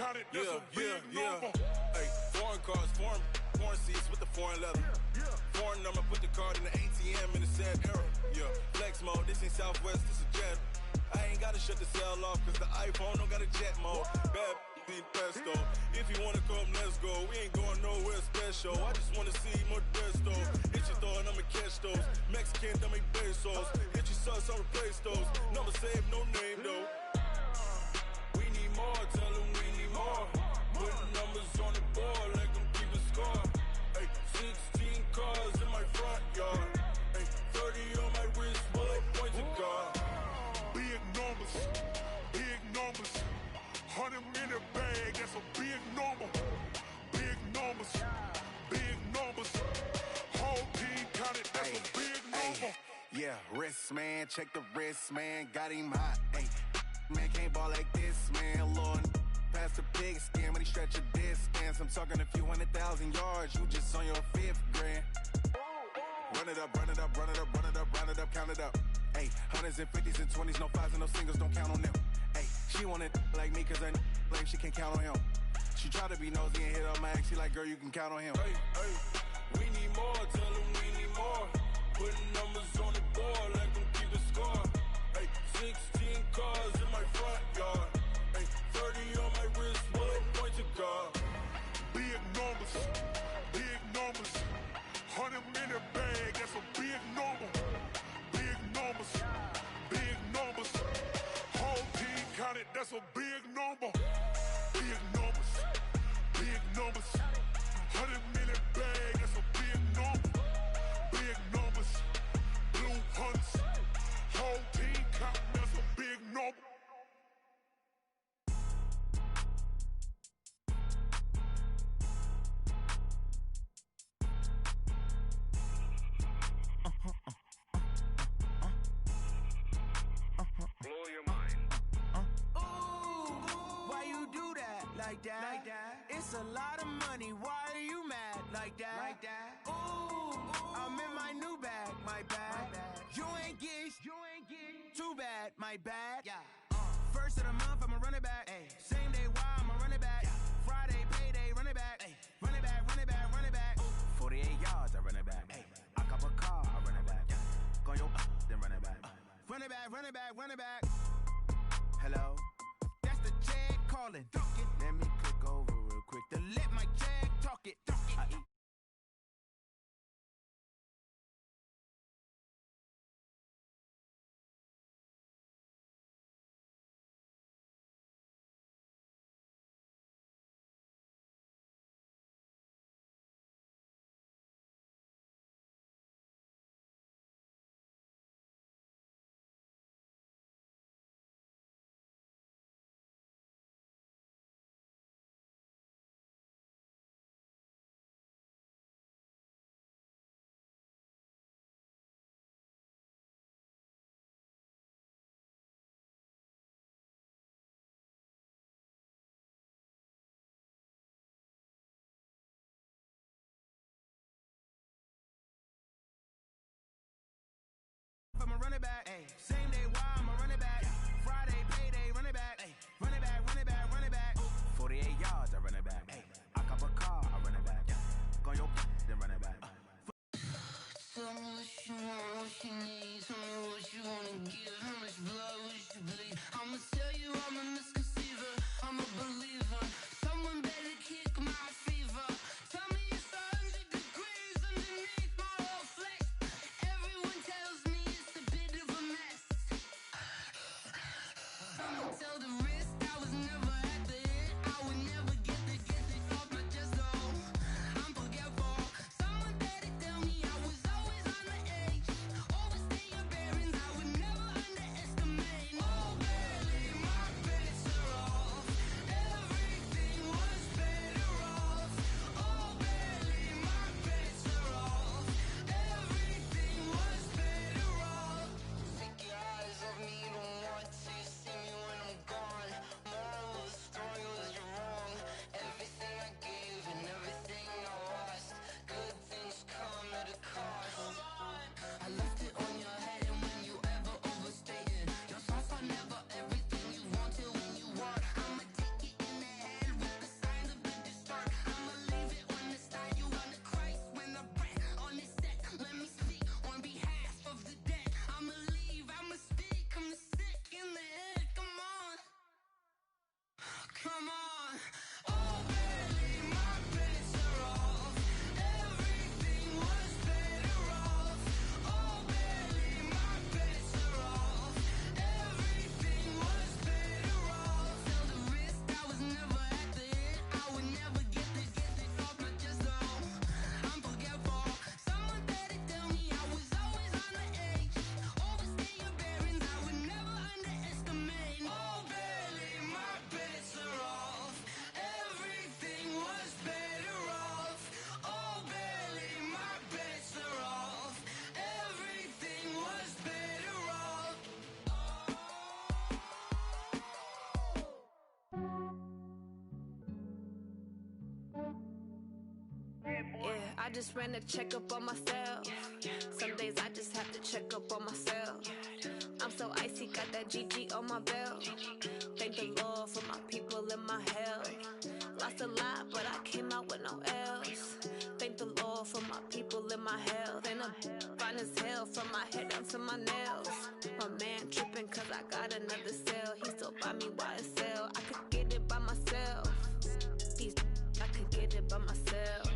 counted, that's a big number. Hey, foreign cars, foreign seats with the foreign leather. Foreign number, put the card in the ATM in the sad era. Yeah, flex mode, this ain't Southwest, this is Jet. I ain't gotta shut the cell off, cause the iPhone don't got a jet mode. Bad be pesto. If you wanna come, let's go. We ain't going nowhere special. I just wanna see more desto. Hit your throw and I'ma catch those. Mexican, dummy pesos. Hit your sus, I'll replace those. Number save, no name though. We need more, tell them we need more. Put numbers on the board, let them keep a score. Ay, 16 cars in my front yard. Ay, 30 on my wrist, bullet point to God. Big numbers, big numbers. 100 in the bag, that's a big number. Big numbers, big numbers. Whole team counted, that's a big number. Yeah, wrist man, check the wrist man, got him hot. Ay, man can't ball like this, man. Lord, past the pig skin when he stretch a distance. I'm talking a few 100,000 yards, you just on your 5th grand. Run it up, run it up, run it up, run it up, run it up, count it up. Ay, hundreds and 50s and 20s, no 5s and no singles, don't count on them. Ay, she want it like me cause I like she can count on him. She try to be nosy and hit up my ex, she like, girl, you can count on him. Hey, hey, we need more, tell them we need more. Putting numbers on the board, let them keep a score. Hey, 16 cars in my front yard. Hey, 30 on my wrist, bullet point to God. Big numbers, big numbers. 100 in the bag, that's a big number. Big numbers, big numbers. Whole team counted, that's a big number. Big numbers, big numbers. 100 in the bag, that's a big number. Big numbers, blue hunts. Whole team counting, that's a big number. Blow your mind. Ooh, why you do that? Like that? It's a lot of money. Why are you mad? Like that? Ooh, I'm in my new bag. My bad. You ain't get too bad. My bad. Yeah. First of the month, I'ma run it back. Ay. Same day, why I'ma run it back. Friday, payday, run it back. Ay. Run it back, run it back, run it back. 48 yards, I run it back. Ay. I cop a car, I run it back. Go your then run it back. Run it back, run it back, run it back. Hello? That's the check calling. Let me click over real quick to let my check talk it. I eat. I'ma run it back. Ay. Same day, why I'ma run it back. Friday, payday, run it back. Ay. Run it back, run it back, run it back. 48 yards, I run it back. Ay. I cop a car, I run it back. Go your then run it back. Tell me what you want, what you need. Tell me what you wanna give. How much blood would you bleed? I'ma tell you I'm a misconceiver. I'm a believer. Someone better kick my fever. Tell me it's 100 degrees underneath my whole flesh. Everyone tells me it's a bit of a mess. I just ran a checkup on myself. Some days I just have to check up on myself. I'm so icy, got that GG on my belt. Thank the Lord for my people in my health. Lost a lot, but I came out with no else. Thank the Lord for my people in my health. And I'm fine as hell from my head down to my nails. My man tripping cause I got another cell. He still buy me YSL. I could get it by myself. These I could get it by myself.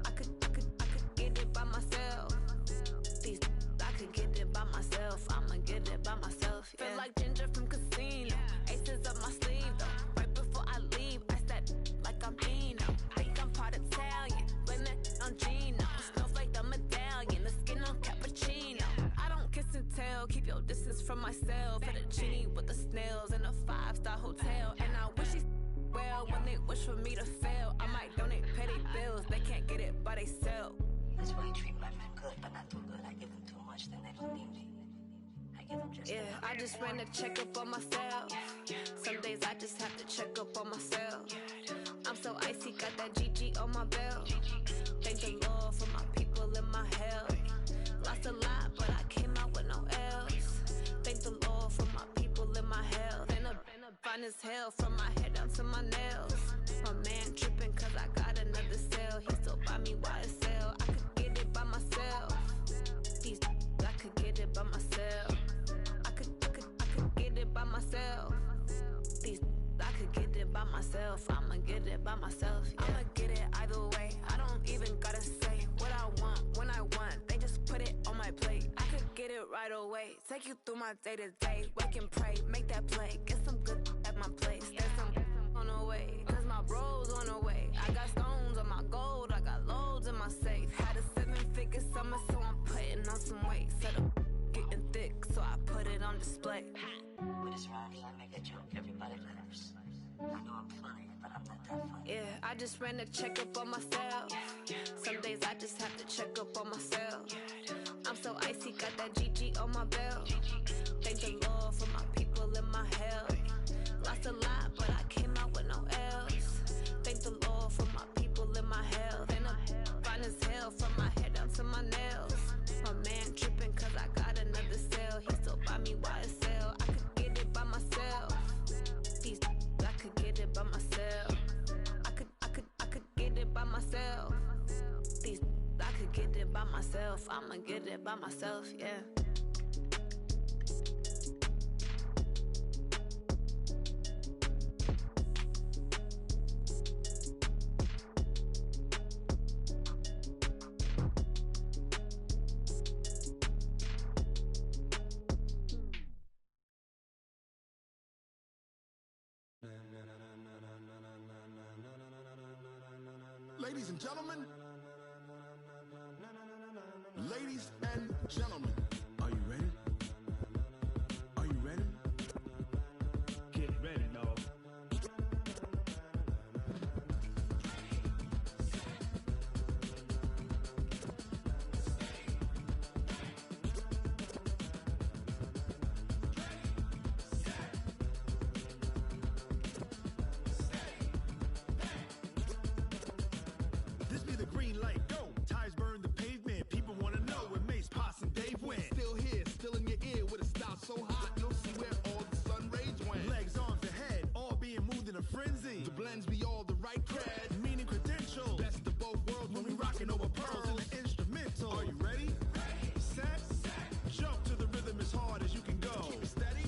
I could get it by myself. These I could get it by myself. I'ma get it by myself. Yeah. Feel like Ginger from Casino. Aces up my sleeve though. Right before I leave, I said like I'm Dino. Think I'm part Italian, blame that on Gino. Smells like the medallion, the skin on cappuccino. I don't kiss and tell, keep your distance from myself. Fettuccine with the snails in a 5-star hotel. And I wish he's well when they wish for me to fail. I might donate petty bills, they can't get it by themselves. That's why you treat my friend good, but not too good. I give them too much, then they don't need me. I give them just enough. I just ran a checkup on myself. Some days I just have to check up on myself. I'm so icy, got that GG on my belt. Thank the Lord for my people in my health. Lost a lot, but I came out with no else. Thank the Lord for my people in my health. And I'm fine as hell from my head down to my nails. My man tripping cause I got another cell. He still buy me YSL. I could get it by myself. These I could get it by myself. I could get it by myself. These I could get it by myself. I'ma get it by myself. Yeah. I'ma get it either way. I don't even gotta say what I want when I want. They just put it on my plate. I could get it right away. Take you through my day to day. Wake and pray, make that play. Get some good at my place. There's some on the way, cause my bros on the way. I got stones on my gold. I got loads in my safe. Had a 7-figure summer, so I'm putting on some weight. Set up getting thick, so I put it on display. With this round here, I make a joke. Everybody laughs. I know I'm funny, but I'm not that funny. Yeah, I just ran a checkup on myself. Some days I just have to check up on myself. I'm so icy, got that GG on my belt. Thank the Lord for my people in my health. Lost a lot, but I came out with no else. Thank the Lord for my people in my health. And I'm fine as hell from my head down to my nails. My man tripping cause I got another cell. He still buy me YSL. I could get it by myself. These I could get it by myself. I could get it by myself. These I could get it by myself. I'ma get it by myself, yeah. Ladies and gentlemen, ladies and gentlemen, are you ready? Are you ready? Get ready, dog. This be the green light, go. Tires burn the pavement. People wanna know where Mace, Potts, and Dave went. Still here, still in your ear with a style so hot, you'll see where all the sun rays went. Legs, arms, and head, all being moved in a frenzy. The blends be all the right cred, meaning credentials. Best of both worlds when we rockin' over pearls in the instrumental. Are you ready? Set. Jump to the rhythm as hard as you can go. Keep it steady,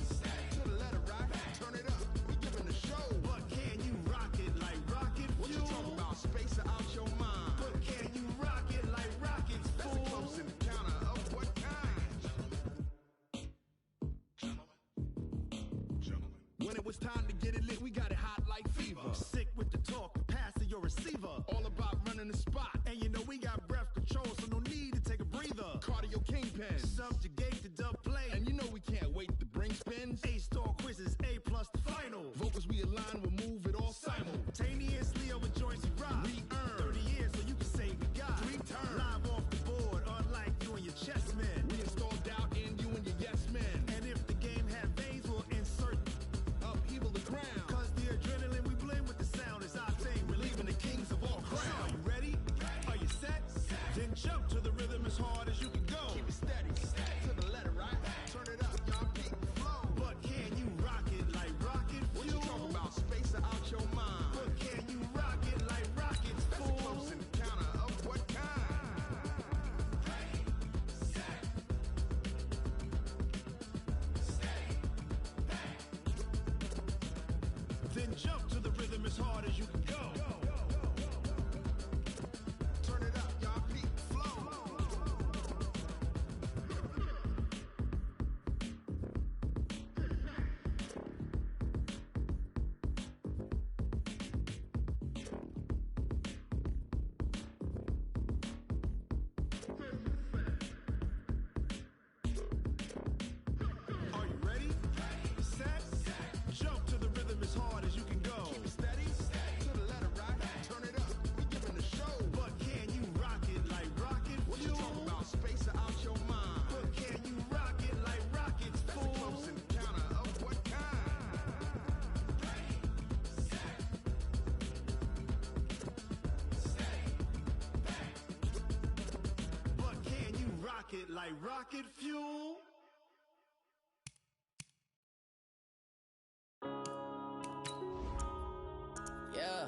to the letter rock. Turn it up, we giving the show. But can you rock it like rocket fuel? What you talking about? Space out your mind. But can you rock it like rockets, fool? That's a close encounter of what kind? Gentlemen. When it was time to get it lit, we got it hot like fever. Sick with the talk, pass to your receiver. All about running the spot. And you know we got breath control, so no need to take a breather. Cardio kingpin, subjugate the dub play. And you know we can't wait to bring spins. A-star quizzes, A+ the final. Vocals we align, we'll move it all simultaneously over joints we rock. We earn 30 years so you can say we got 3 turns. Live off the board, unlike you and your chess men. We install doubt in you and your yes men. And if the game had veins, we'll insert upheaval the ground. Cause the adrenaline we blend with the sound is our thing. Relieving the kings of all crowns. Are you ready? Are you set? Jump to the rhythm as hard as you can go. Turn it up, y'all. Peak flow. Are you ready? Set. Jump to the rhythm as hard as you can go. Keep it steady. To the letter, right? Turn it up. We giving the show. But can you rock it like rocket What you fuel? talking about? Space out your mind. But can you rock it like rockets, That's a fool? close encounter of what kind? But can you rock it like rocket fuel? Yeah.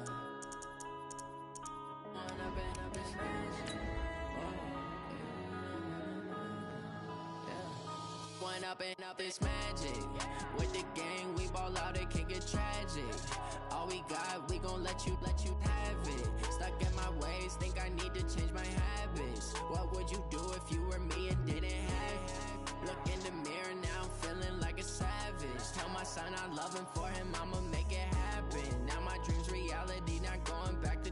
One up and up is magic. With the gang, we ball out, it can get tragic. All we got, we gon' let you have it. Stuck in my ways, think I need to change my habits. What would you do if you were me and didn't have it? Look in the mirror, now I'm feeling like a savage. Tell my son I love him, for him I'ma make it happen. Now my dream's reality, not going back to.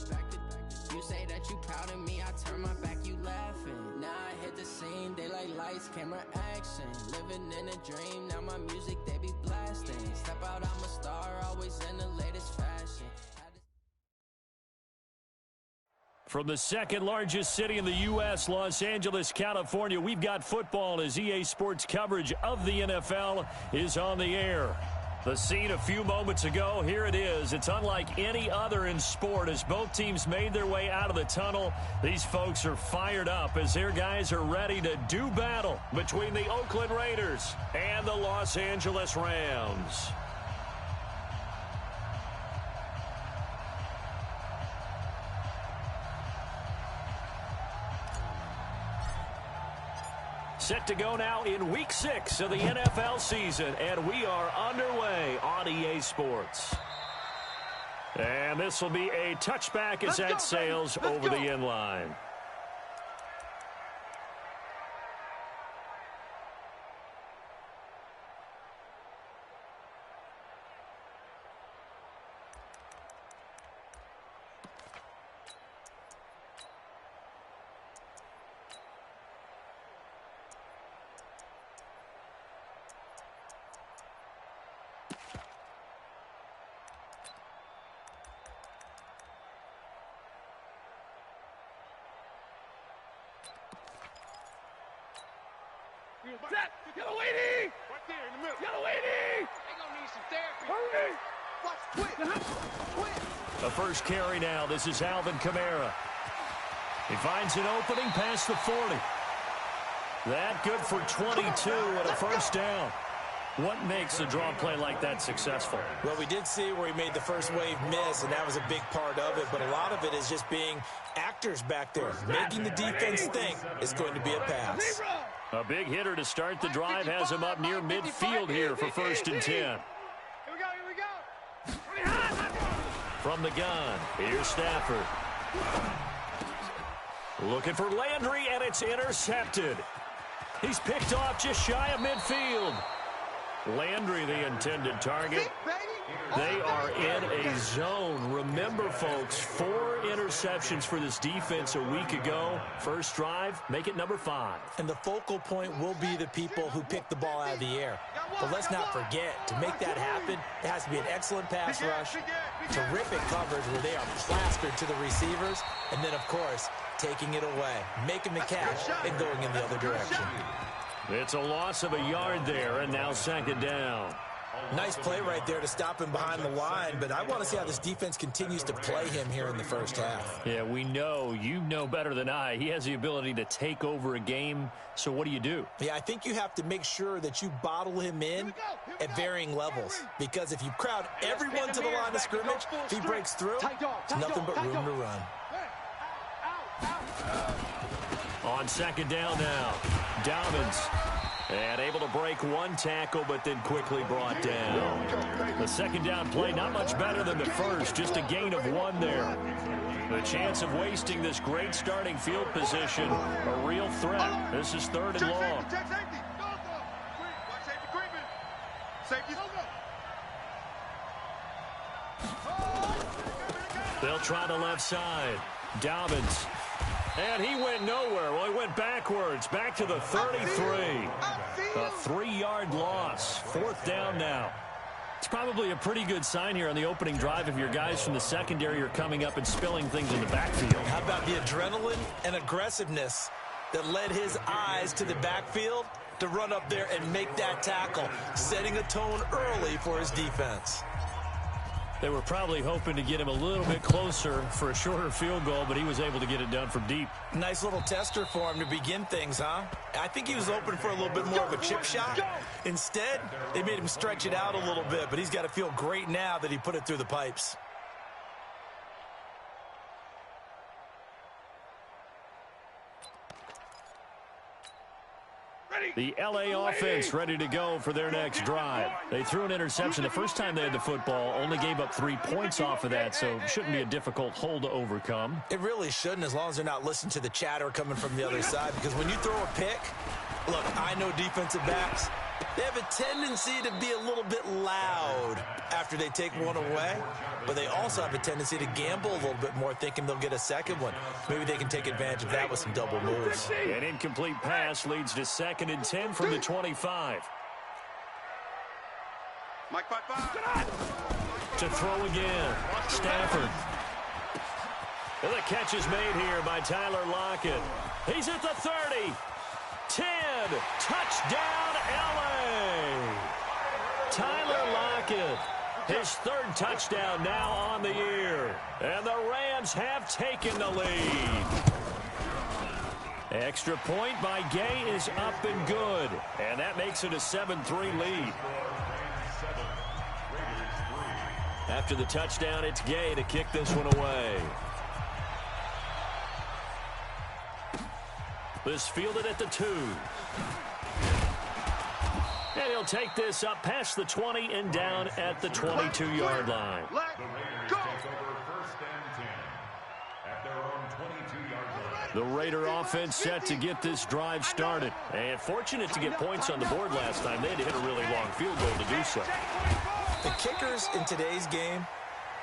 You say that you proud of me, I turn my back, you laughing. Now I hit the scene, daylight lights, camera action. Living in a dream, now my music they be blasting. Step out, I'm a star, always in the latest fashion. From the second largest city in the U.S., Los Angeles, California, we've got football as EA Sports coverage of the NFL is on the air. The scene a few moments ago, here it is. It's unlike any other in sport as both teams made their way out of the tunnel. These folks are fired up as their guys are ready to do battle between the Oakland Raiders and the Los Angeles Rams. Set to go now in Week 6 of the NFL season, and we are underway on EA Sports. And this will be a touchback as that sails over the end line. Set! Yellow-80! Right there in the middle. Yellow-80! They gonna need some therapy. Hurry! Watch, quick! The first carry now. This is Alvin Kamara. He finds an opening past the 40. That good for 22 and a first down. What makes a draw play like that successful? Well, we did see where he made the first wave miss, and that was a big part of it. But a lot of it is just being actors back there, making the defense think it's going to be a pass. A big hitter to start the drive has him up near midfield here for 1st and 10. Here we go! From the gun, here's Stafford. Looking for Landry, and it's intercepted. He's picked off just shy of midfield. Landry, the intended target. They are in a zone. Remember, folks, 4 interceptions for this defense a week ago. First drive, make it number 5. And the focal point will be the people who pick the ball out of the air. But let's not forget, to make that happen, it has to be an excellent pass rush, terrific coverage where they are plastered to the receivers, and then, of course, taking it away, making the catch, and going in the other direction. It's a loss of a yard there, and now 2nd down. Nice play right there to stop him behind the line, but I want to see how this defense continues to play him here in the first half. Yeah, we know. You know better than I. He has the ability to take over a game, so what do you do? Yeah, I think you have to make sure that you bottle him in at varying levels, because if you crowd everyone to the line of scrimmage, if he breaks through, it's nothing but room to run. On 2nd down now, Dobbins And able to break one tackle, but then quickly brought down. The second down play, not much better than the first, just a gain of 1 there. The chance of wasting this great starting field position, a real threat. This is 3rd and long. They'll try the left side. Dobbins. And he went nowhere. Well, he went backwards. Back to the 33. A 3-yard loss. 4th down now. It's probably a pretty good sign here on the opening drive if your guys from the secondary are coming up and spilling things in the backfield. How about the adrenaline and aggressiveness that led his eyes to the backfield to run up there and make that tackle, setting a tone early for his defense. They were probably hoping to get him a little bit closer for a shorter field goal, but he was able to get it done from deep. Nice little tester for him to begin things, huh? I think he was open for a little bit more of a chip shot. Instead, they made him stretch it out a little bit, but he's got to feel great now that he put it through the pipes. The L.A. offense ready to go for their next drive. They threw an interception the first time they had the football, only gave up 3 points off of that, so shouldn't be a difficult hole to overcome. It really shouldn't, as long as they're not listening to the chatter coming from the other side, because when you throw a pick, look, I know defensive backs, they have a tendency to be a little bit loud after they take one away, but they also have a tendency to gamble a little bit more, thinking they'll get a second one. Maybe they can take advantage of that with some double moves. An incomplete pass leads to 2nd and 10 from the 25. To throw again, Stafford. And the catch is made here by Tyler Lockett. He's at the 30. 10, touchdown LA. Tyler Lockett, his 3rd touchdown now on the year. And the Rams have taken the lead. Extra point by Gay is up and good. And that makes it a 7-3 lead. After the touchdown, it's Gay to kick this one away. This fielded at the 2. And he'll take this up past the 20 and down at the 22-yard line. The Raider offense set to get this drive started. And fortunate to get points on the board last time. They had to hit a really long field goal to do so. The kickers in today's game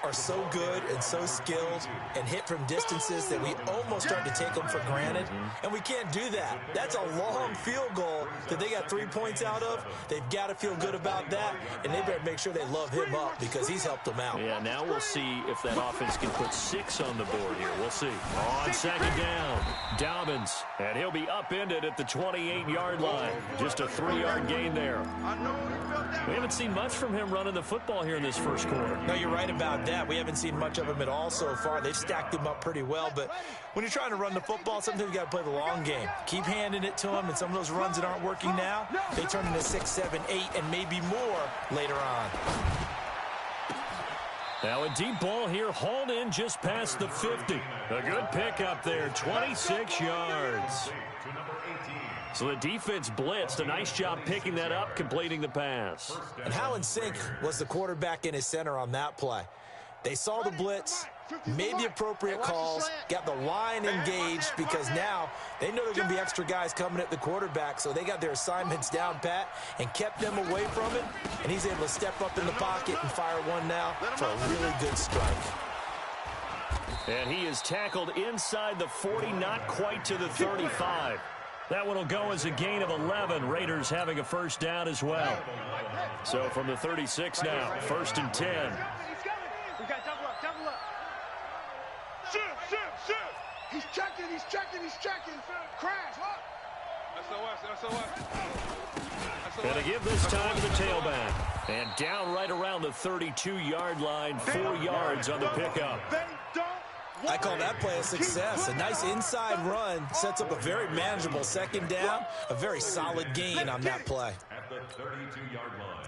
are so good and so skilled and hit from distances that we almost start to take them for granted, and we can't do that. That's a long field goal that they got 3 points out of. They've got to feel good about that, and they better make sure they love him up because he's helped them out. Yeah, now we'll see if that offense can put 6 on the board here. We'll see. On 2nd down, Dobbins, and he'll be upended at the 28-yard line. Just a 3-yard gain there. We haven't seen much from him running the football here in this first quarter. No, you're right about that. We haven't seen much of him at all so far. They've stacked him up pretty well, but when you're trying to run the football, sometimes you got to play the long game. Keep handing it to him, and some of those runs that aren't working now, they turn into 6, 7, 8, and maybe more later on. Now a deep ball here, hauled in just past the 50. A good pickup there, 26 yards. So the defense blitzed. A nice job picking that up, completing the pass. And how in sync was the quarterback and his center on that play? They saw the blitz, made the appropriate calls, got the line engaged because now they know there are going to be extra guys coming at the quarterback, so they got their assignments down pat and kept them away from it, and he's able to step up in the pocket and fire one now for a really good strike. And he is tackled inside the 40, not quite to the 35. That one will go as a gain of 11. Raiders having a first down as well. So from the 36 now, 1st and 10. We got double up. Shoot. He's checking. Crash. SOS. Gonna give this time to the tailback. And down right around the 32-yard line, 4 yards on the pickup. I call that play a success. A nice inside run sets up a very manageable 2nd down, a very solid gain on that play. At the 32-yard line.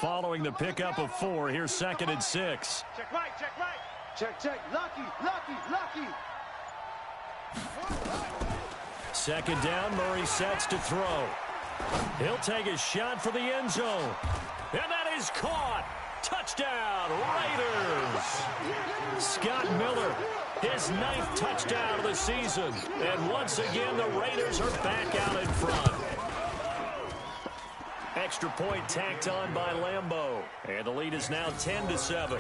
following the pickup of 4. Here's 2nd and 6. Check right, check right. Check. Lucky. 2nd down, Murray sets to throw. He'll take a shot for the end zone. And that is caught. Touchdown, Raiders. Scott Miller, his 9th touchdown of the season. And once again, the Raiders are back out in front. Extra point tacked on by Lambeau. And the lead is now 10-7.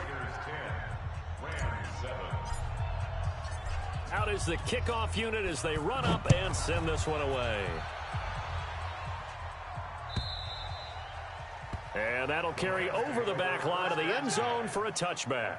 Out is the kickoff unit as they run up and send this one away. And that'll carry over the back line of the end zone for a touchback.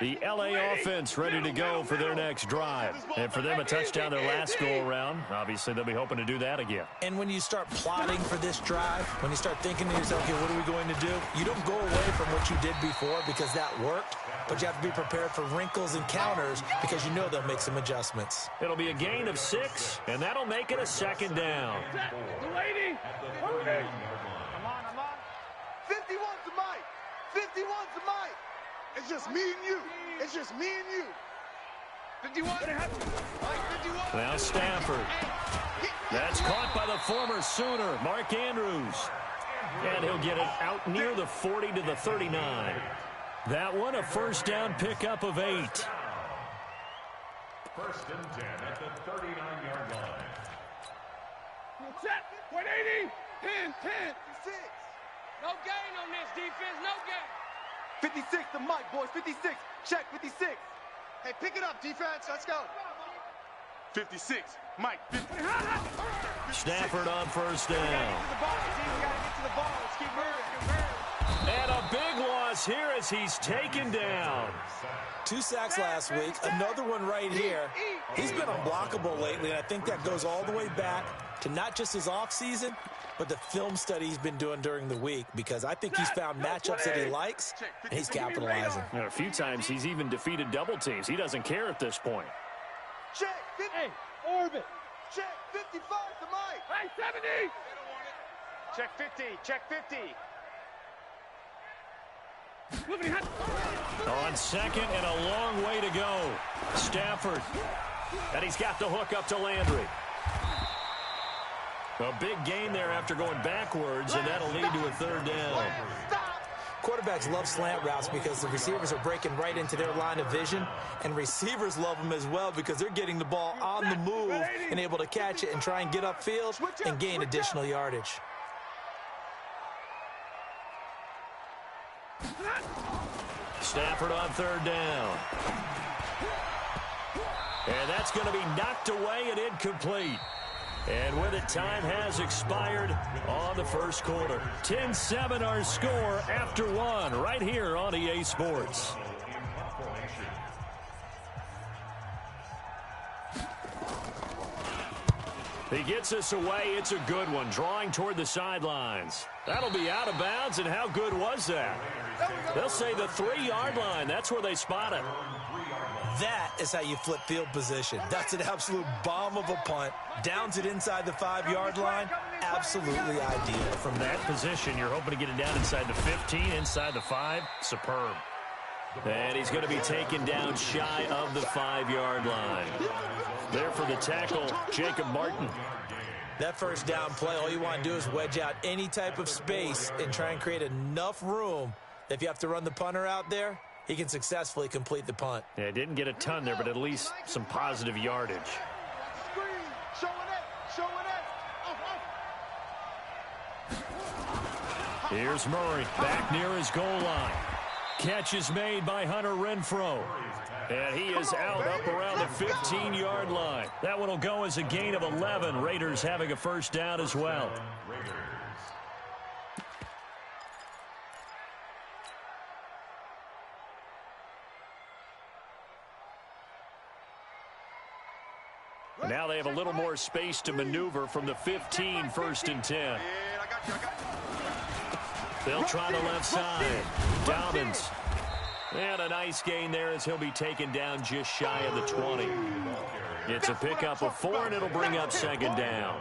The LA offense ready to go for their next drive. And for them, a touchdown their last go-around. Obviously, they'll be hoping to do that again. And when you start plotting for this drive, when you start thinking to yourself, okay, what are we going to do? You don't go away from what you did before because that worked, but you have to be prepared for wrinkles and counters because you know they'll make some adjustments. It'll be a gain of 6, and that'll make it a 2nd down. Lady. Come on. 51's the mic. 51's the mic. It's just me and you. 51. Now Stafford. That's caught by the former Sooner, Mark Andrews. And he'll get it out near the 40 to the 39. That one, a 1st down pickup of 8. 1st and 10 at the 39-yard line. Set. 180. 10. No gain on this defense. No gain. 56 the mic, boys. 56. Check 56. Hey, pick it up, defense. Let's go. 56. Mike. Stafford on 1st down. And a big loss here as he's taken down. 2 sacks last week, another one right here. He's been unblockable lately, and I think that goes all the way back to not just his offseason, but the film study he's been doing during the week, because I think he's found matchups that he likes, and he's capitalizing. A few times he's even defeated double teams. He doesn't care at this point. Check 50. Hey, orbit. Check 55 the mic. Hey, 70. Check 50. Check 50. On 2nd and a long way to go. Stafford. And he's got the hook up to Landry. A big gain there after going backwards, and that'll lead to a 3rd down. Quarterbacks love slant routes because the receivers are breaking right into their line of vision, and receivers love them as well because they're getting the ball on the move and able to catch it and try and get upfield and gain additional yardage. Stafford on 3rd down. And that's going to be knocked away and incomplete. And with it, time has expired on the 1st quarter. 10-7 our score after 1 right here on EA Sports. He gets us away. It's a good one, drawing toward the sidelines. That'll be out of bounds, and how good was that? They'll say the 3-yard line. That's where they spot it. That is how you flip field position. That's an absolute bomb of a punt. Downs it inside the 5-yard line. Absolutely ideal. From that position, you're hoping to get it down inside the 15, inside the 5. Superb. And he's going to be taken down shy of the 5-yard line. There for the tackle, Jacob Martin. That 1st down play, all you want to do is wedge out any type of space and try and create enough room that if you have to run the punter out there, he can successfully complete the punt. Yeah, didn't get a ton there, but at least some positive yardage. Here's Murray back near his goal line. Catch is made by Hunter Renfrow. And he is out up around the 15-yard line. That one will go as a gain of 11. Raiders having a 1st down as well. Now they have a little more space to maneuver from the 15, 1st and 10. They'll try the left side. Dobbins. And a nice gain there as he'll be taken down just shy of the 20. It's a pickup of 4, and it'll bring up second down.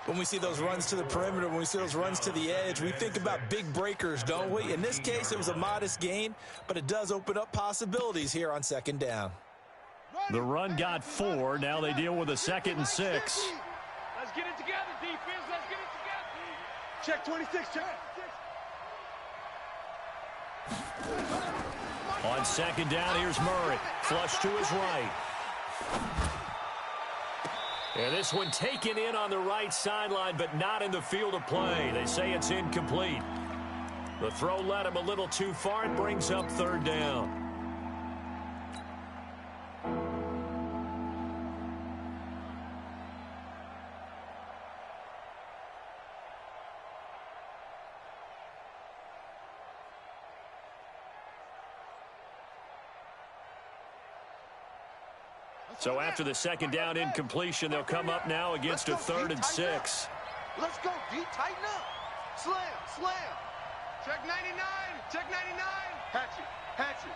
When we see those runs to the perimeter, when we see those runs to the edge, we think about big breakers, don't we? In this case, it was a modest gain, but it does open up possibilities here on second down. The run got 4. Now they deal with a 2nd and 6. Let's get it together, defense. Let's get it together. Check 26, check. On second down, here's Murray. Flush to his right. And this one taken in on the right sideline, but not in the field of play. They say it's incomplete. The throw led him a little too far. It brings up 3rd down. So after the second down incompletion, they'll come up now against a 3rd and 6. Let's go, D. Tighten up. Slam, slam. Check 99. Check 99. Hatchet, hatchet.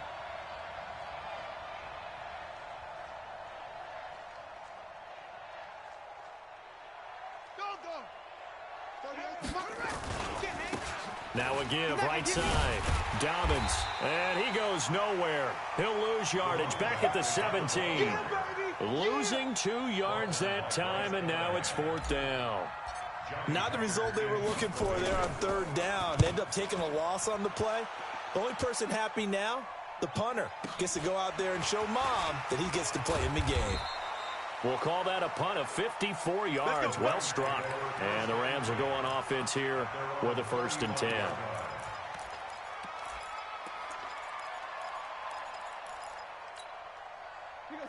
Now a give, right side. Dobbins, and he goes nowhere. He'll lose yardage back at the 17. Losing 2 yards that time, and now it's 4th down. Not the result they were looking for there on 3rd down. They end up taking a loss on the play. The only person happy now, the punter, gets to go out there and show Mom that he gets to play in the game. We'll call that a punt of 54 yards. Well struck. And the Rams will go on offense here with a 1st and 10.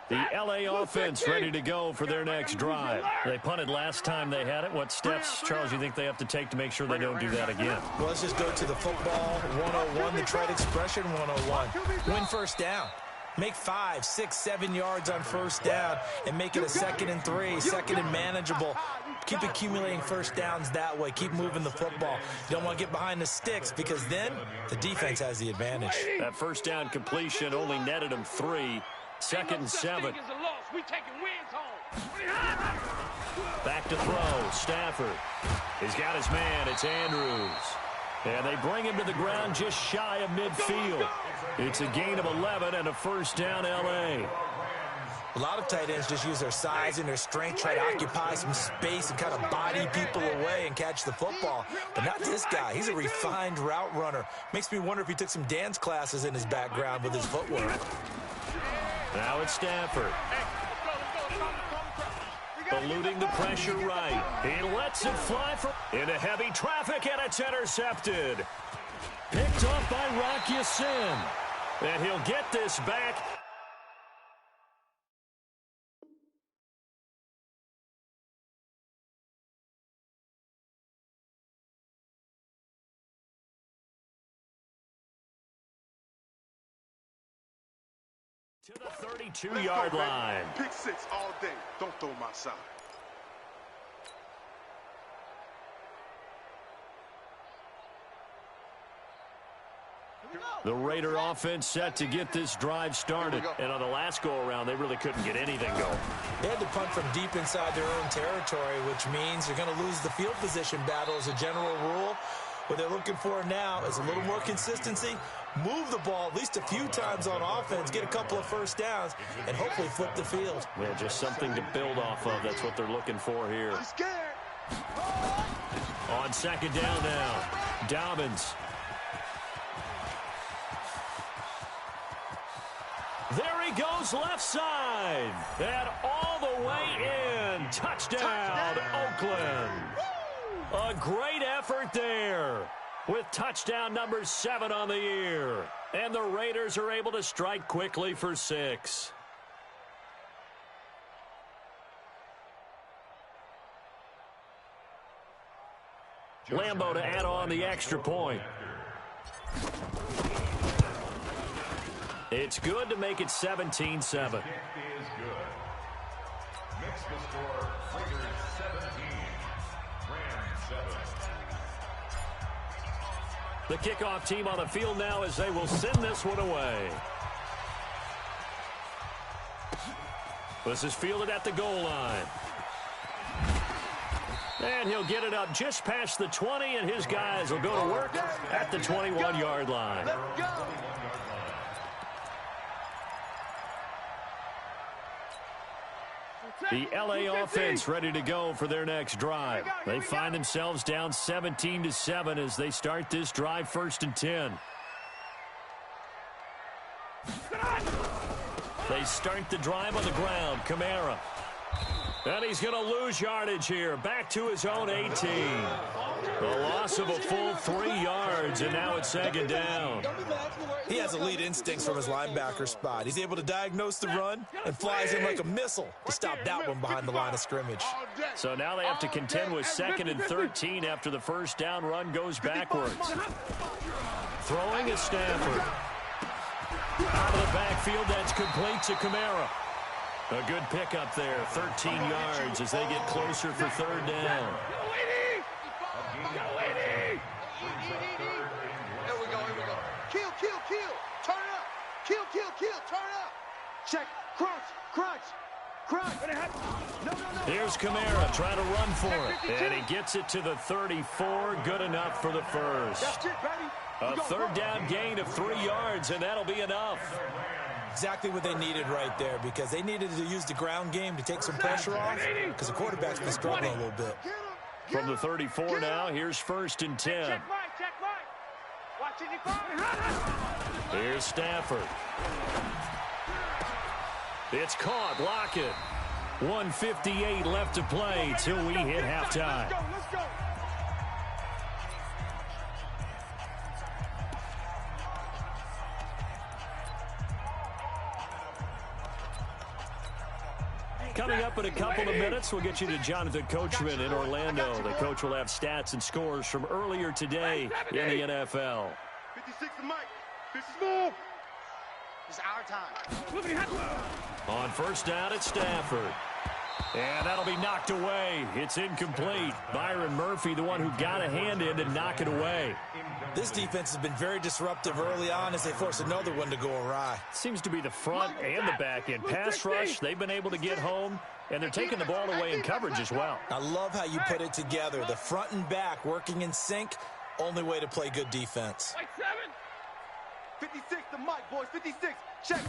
The L.A. offense ready to go for their next drive. They punted last time they had it. What steps, Charles, you think they have to take to make sure they don't do that again? Well, let's just go to the football 101, the trade expression 101. Win 1st down. Make 5, 6, 7 yards on 1st down and make it a 2nd and 3, 2nd and manageable. Keep accumulating 1st downs that way. Keep moving the football. You don't want to get behind the sticks because then the defense has the advantage. That 1st down completion only netted him 3. 2nd and 7. Back to throw. Stafford. He's got his man. It's Andrews. And they bring him to the ground just shy of midfield. It's a gain of 11 and a 1st down L.A. A lot of tight ends just use their size and their strength, try to occupy some space and kind of body people away and catch the football. But not this guy. He's a refined route runner. Makes me wonder if he took some dance classes in his background with his footwork. Now it's Stafford. Eluding the pressure right. He lets it fly into heavy traffic, and it's intercepted. Picked off by Rock Ya-Sin. And he'll get this back. To the 32-yard line. Pick 6 all day. Don't throw my side. The Raider offense set to get this drive started. And on the last go-around, they really couldn't get anything going. They had to punt from deep inside their own territory, which means they're going to lose the field position battle as a general rule. What they're looking for now is a little more consistency, move the ball at least a few times on offense, get a couple of 1st downs, and hopefully flip the field. Well, just something to build off of. That's what they're looking for here. On 2nd down now, Dobbins. There he goes left side. And all the way in. Touchdown, Oakland. A great effort there with touchdown number 7 on the year. And the Raiders are able to strike quickly for 6. Lambo to add on the extra point. It's good to make it 17-7. Is good. Makes the score Raiders 17, Rams 7. The kickoff team on the field now as they will send this one away. This is fielded at the goal line. And he'll get it up just past the 20, and his guys will go to work at the 21-yard line. The LA offense ready to go for their next drive. They find themselves down 17-7 as they start this drive, 1st and 10. They start the drive on the ground. Kamara. And he's going to lose yardage here. Back to his own 18. A loss of a full 3 yards, and now it's 2nd down. He has elite instincts from his linebacker spot. He's able to diagnose the run and flies in like a missile to stop that one behind the line of scrimmage. So now they have to contend with 2nd and 13 after the first down run goes backwards. Throwing is Stafford. Out of the backfield, that's complete to Kamara. A good pickup there, 13 yards as they get closer for 3rd down. Here we go. Kill. Turn it up. Kill. Turn it up. Check. Crunch. No. Here's Kamara trying to run for it. And he gets it to the 34. Good enough for the first. That's it, baby. A 3rd down gain of 3 yards, and that'll be enough. Exactly what they needed right there, because they needed to use the ground game to take some pressure off, because the quarterback's been struggling a little bit. From the 34 now, here's 1st and 10. Check right. Watch it. Here's Stafford. It's caught. Lockett. 1:58 left to play till we hit halftime. Let's go. Coming up in a couple of minutes, we'll get you to Jonathan Coachman in Orlando. The coach will have stats and scores from earlier today in the NFL. 56 to Mike. This is move. It's our time. On 1st down, it's Stafford. And that'll be knocked away. It's incomplete. Byron Murphy, the one who got a hand in to knock it away. This defense has been very disruptive early on as they force another one to go awry. Seems to be the front and the back end. Pass rush, they've been able to get home, and they're taking the ball away in coverage as well. I love how you put it together. The front and back working in sync, only way to play good defense. 56 to Mike, boys. 56. Check.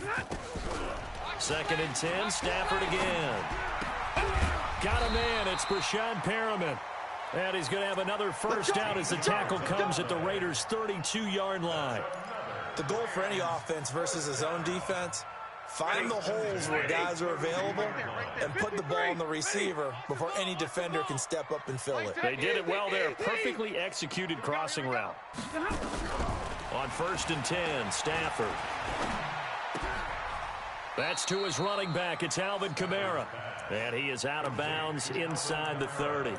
2nd and 10, Stafford again. Got a man, it's Brashad Perriman. And he's going to have another first down as the tackle comes at the Raiders' 32-yard line. The goal for any offense versus his own defense, find the holes where guys are available and put the ball in the receiver before any defender can step up and fill it. They did it well there. Perfectly executed crossing route. On 1st and 10, Stafford. That's to his running back. It's Alvin Kamara. And he is out of bounds inside the 30.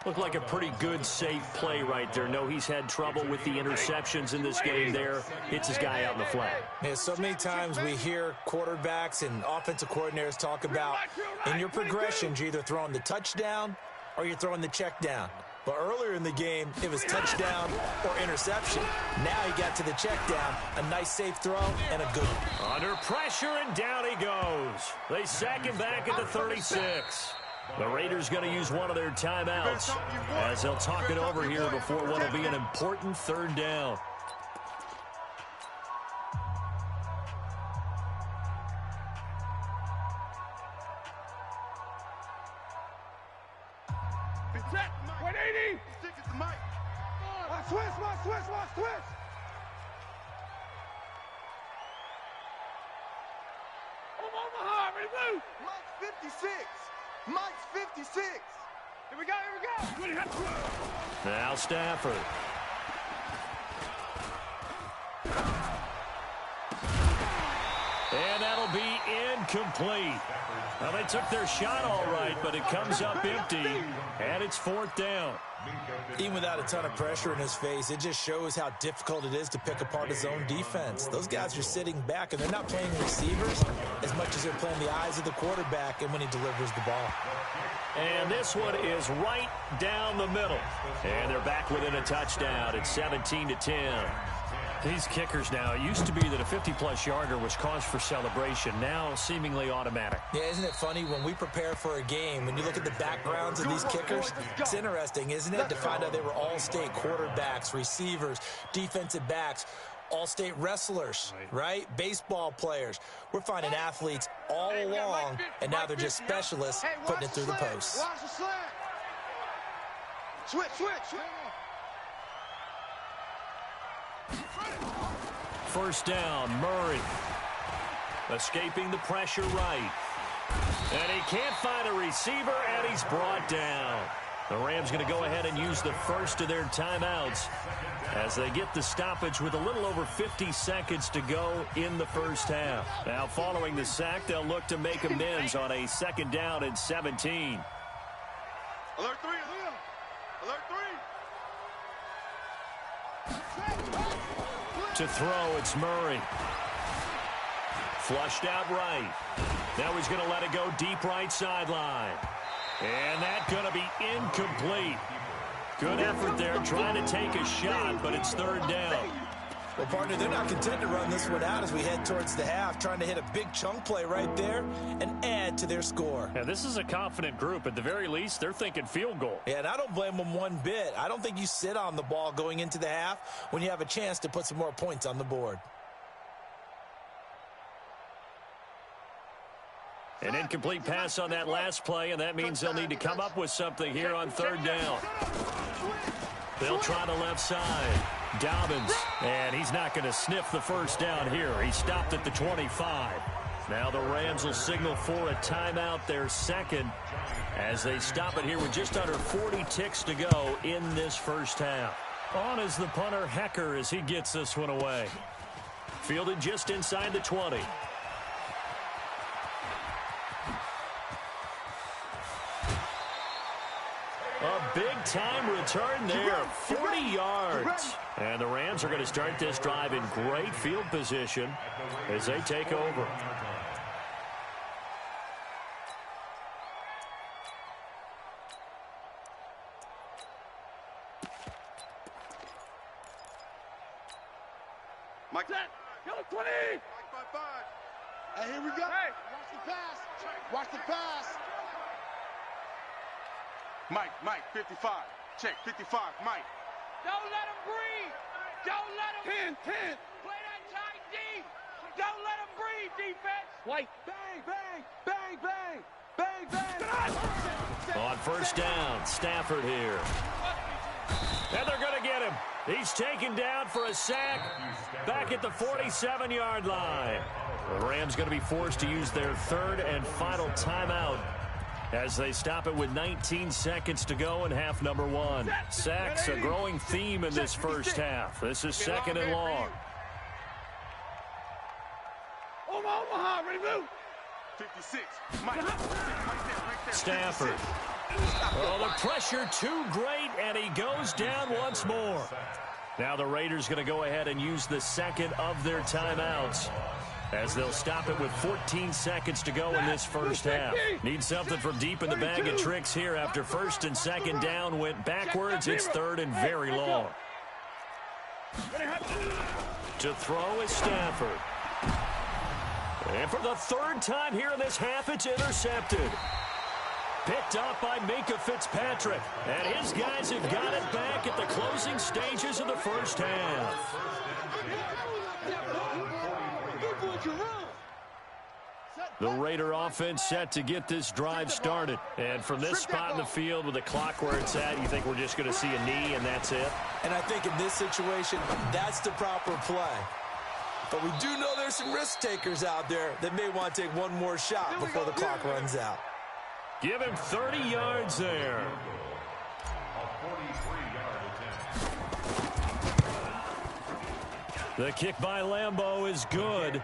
Looked like a pretty good, safe play right there. No, he's had trouble with the interceptions in this game there. Hits his guy out in the flat. Yeah, so many times we hear quarterbacks and offensive coordinators talk about in your progressions, you're either throwing the touchdown or you're throwing the check down. But earlier in the game, it was touchdown or interception. Now he got to the check down, a nice safe throw, and a good one. Under pressure, and down he goes. They sack him back at the 36. The Raiders going to use one of their timeouts as they'll talk it over here before what will be an important 3rd down. Check. 180. 6 to Mike. Watch twist. Omaha, ready to move. Mike's 56. Mike's 56. Here we go. Now Stafford. And that'll be incomplete. Now, they took their shot all right, but it comes up empty, and it's 4th down. Even without a ton of pressure in his face, it just shows how difficult it is to pick apart his own defense. Those guys are sitting back, and they're not playing receivers as much as they're playing the eyes of the quarterback and when he delivers the ball. And this one is right down the middle. And they're back within a touchdown. It's 17-10. These kickers now, it used to be that a 50-plus yarder was cause for celebration. Now seemingly automatic. Yeah, isn't it funny when we prepare for a game, when you look at the backgrounds of these kickers, it's interesting, isn't it, to find out they were all-state quarterbacks, receivers, defensive backs, all-state wrestlers, right? Baseball players. We're finding athletes all along, and now they're just specialists putting it through the posts. Watch the slant. Switch. First down, Murray. Escaping the pressure right. And he can't find a receiver, and he's brought down. The Rams going to go ahead and use the first of their timeouts as they get the stoppage with a little over 50 seconds to go in the first half. Now, following the sack, they'll look to make amends on a 2nd down and 17. Alert 3. Alert 3. To throw, it's Murray. Flushed out right. Now he's going to let it go deep right sideline. And that's going to be incomplete. Good effort there trying to take a shot, but it's 3rd down. Well, partner, they're not content to run this one out as we head towards the half, trying to hit a big chunk play right there and add to their score. Yeah, this is a confident group. At the very least, they're thinking field goal. Yeah, and I don't blame them one bit. I don't think you sit on the ball going into the half when you have a chance to put some more points on the board. An incomplete pass on that last play, and that means they'll need to come up with something here on 3rd down. They'll try the left side. Dobbins, and he's not going to sniff the first down here. He stopped at the 25. Now the Rams will signal for a timeout, their 2nd, as they stop it here with just under 40 ticks to go in this first half. On is the punter, Hecker, as he gets this one away. Fielded just inside the 20. A big-time return there, 40 yards. And the Rams are going to start this drive in great field position as they take over. Mike, go 20. Hey, here we go. Hey. Watch the pass. Mike, 55. Check, 55, Mike. Don't let him breathe. Don't let him. 10. Play that tight D. Don't let him breathe, defense. White. Bang. On first down, Stafford here. And they're going to get him. He's taken down for a sack back at the 47-yard line. The Rams going to be forced to use their 3rd and final timeout as they stop it with 19 seconds to go in half number 1. Sacks, a growing theme in this first half. This is 2nd and long. Omaha, ready to move. 56. Mike. Stafford. Oh, the pressure too great, and he goes down once more. Now the Raiders going to go ahead and use the 2nd of their timeouts as they'll stop it with 14 seconds to go in this first half. Need something from deep in the bag of tricks here after 1st and 2nd down went backwards. It's 3rd and very long. To throw is Stafford. And for the 3rd time here in this half, it's intercepted. Picked up by Minka Fitzpatrick. And his guys have got it back at the closing stages of the first half. The Raider offense set to get this drive started. And from this spot in the field with the clock where it's at, you think we're just going to see a knee and that's it? And I think in this situation, that's the proper play. But we do know there's some risk takers out there that may want to take one more shot before the clock runs out. Give him 30 yards there. The kick by Lambeau is good,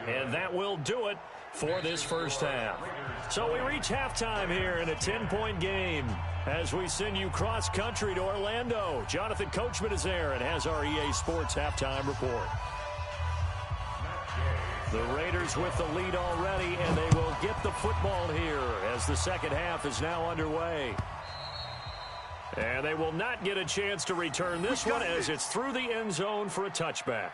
and that will do it for this first half. So we reach halftime here in a 10-point game as we send you cross-country to Orlando. Jonathan Coachman is there and has our EA Sports halftime report. The Raiders with the lead already, and they will get the football here as the second half is now underway. And they will not get a chance to return this one as it's through the end zone for a touchback.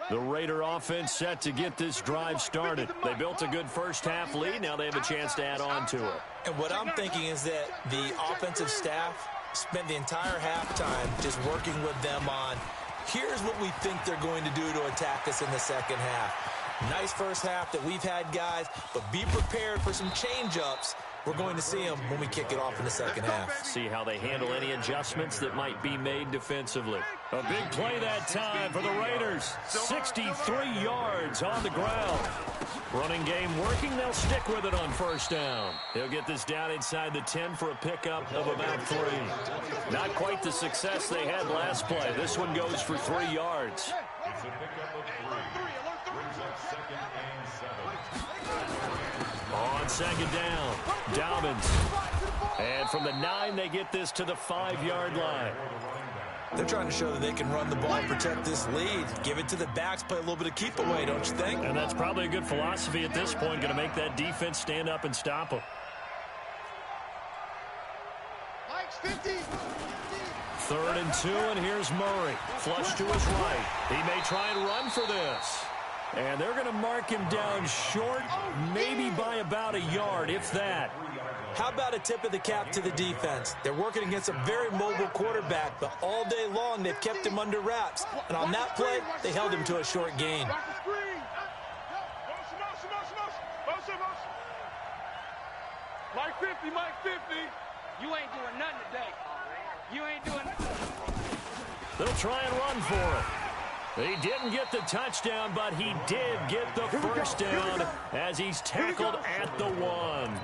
The Raider offense set to get this drive started. They built a good first-half lead. Now they have a chance to add on to it. And what I'm thinking is that the offensive staff spent the entire halftime just working with them on, here's what we think they're going to do to attack us in the second half. Nice first half that we've had, guys, but be prepared for some change-ups. We're going to see them when we kick it off in the second half. See how they handle any adjustments that might be made defensively. A big play that time for the Raiders. 63 yards on the ground. Running game working. They'll stick with it on first down. He'll get this down inside the 10 for a pickup of about 3. Not quite the success they had last play. This one goes for 3 yards. It's a pickup of 3. Brings up 2nd and 7. On second down, Dobbins. And from the 9, they get this to the 5-yard line. They're trying to show that they can run the ball and protect this lead. Give it to the backs, play a little bit of keep away, don't you think? And that's probably a good philosophy at this point, going to make that defense stand up and stop them. Mike's 50. 3rd and 2, and here's Murray. Flush to his right. He may try and run for this. And they're going to mark him down short, maybe by about a yard, if that. How about a tip of the cap to the defense? They're working against a very mobile quarterback, but all day long they've kept him under wraps. And on that play, they held him to a short gain. Mike 50, Mike 50. You ain't doing nothing today. You ain't doing nothing. They'll try and run for it. He didn't get the touchdown, but he did get the first down as he's tackled at the 1.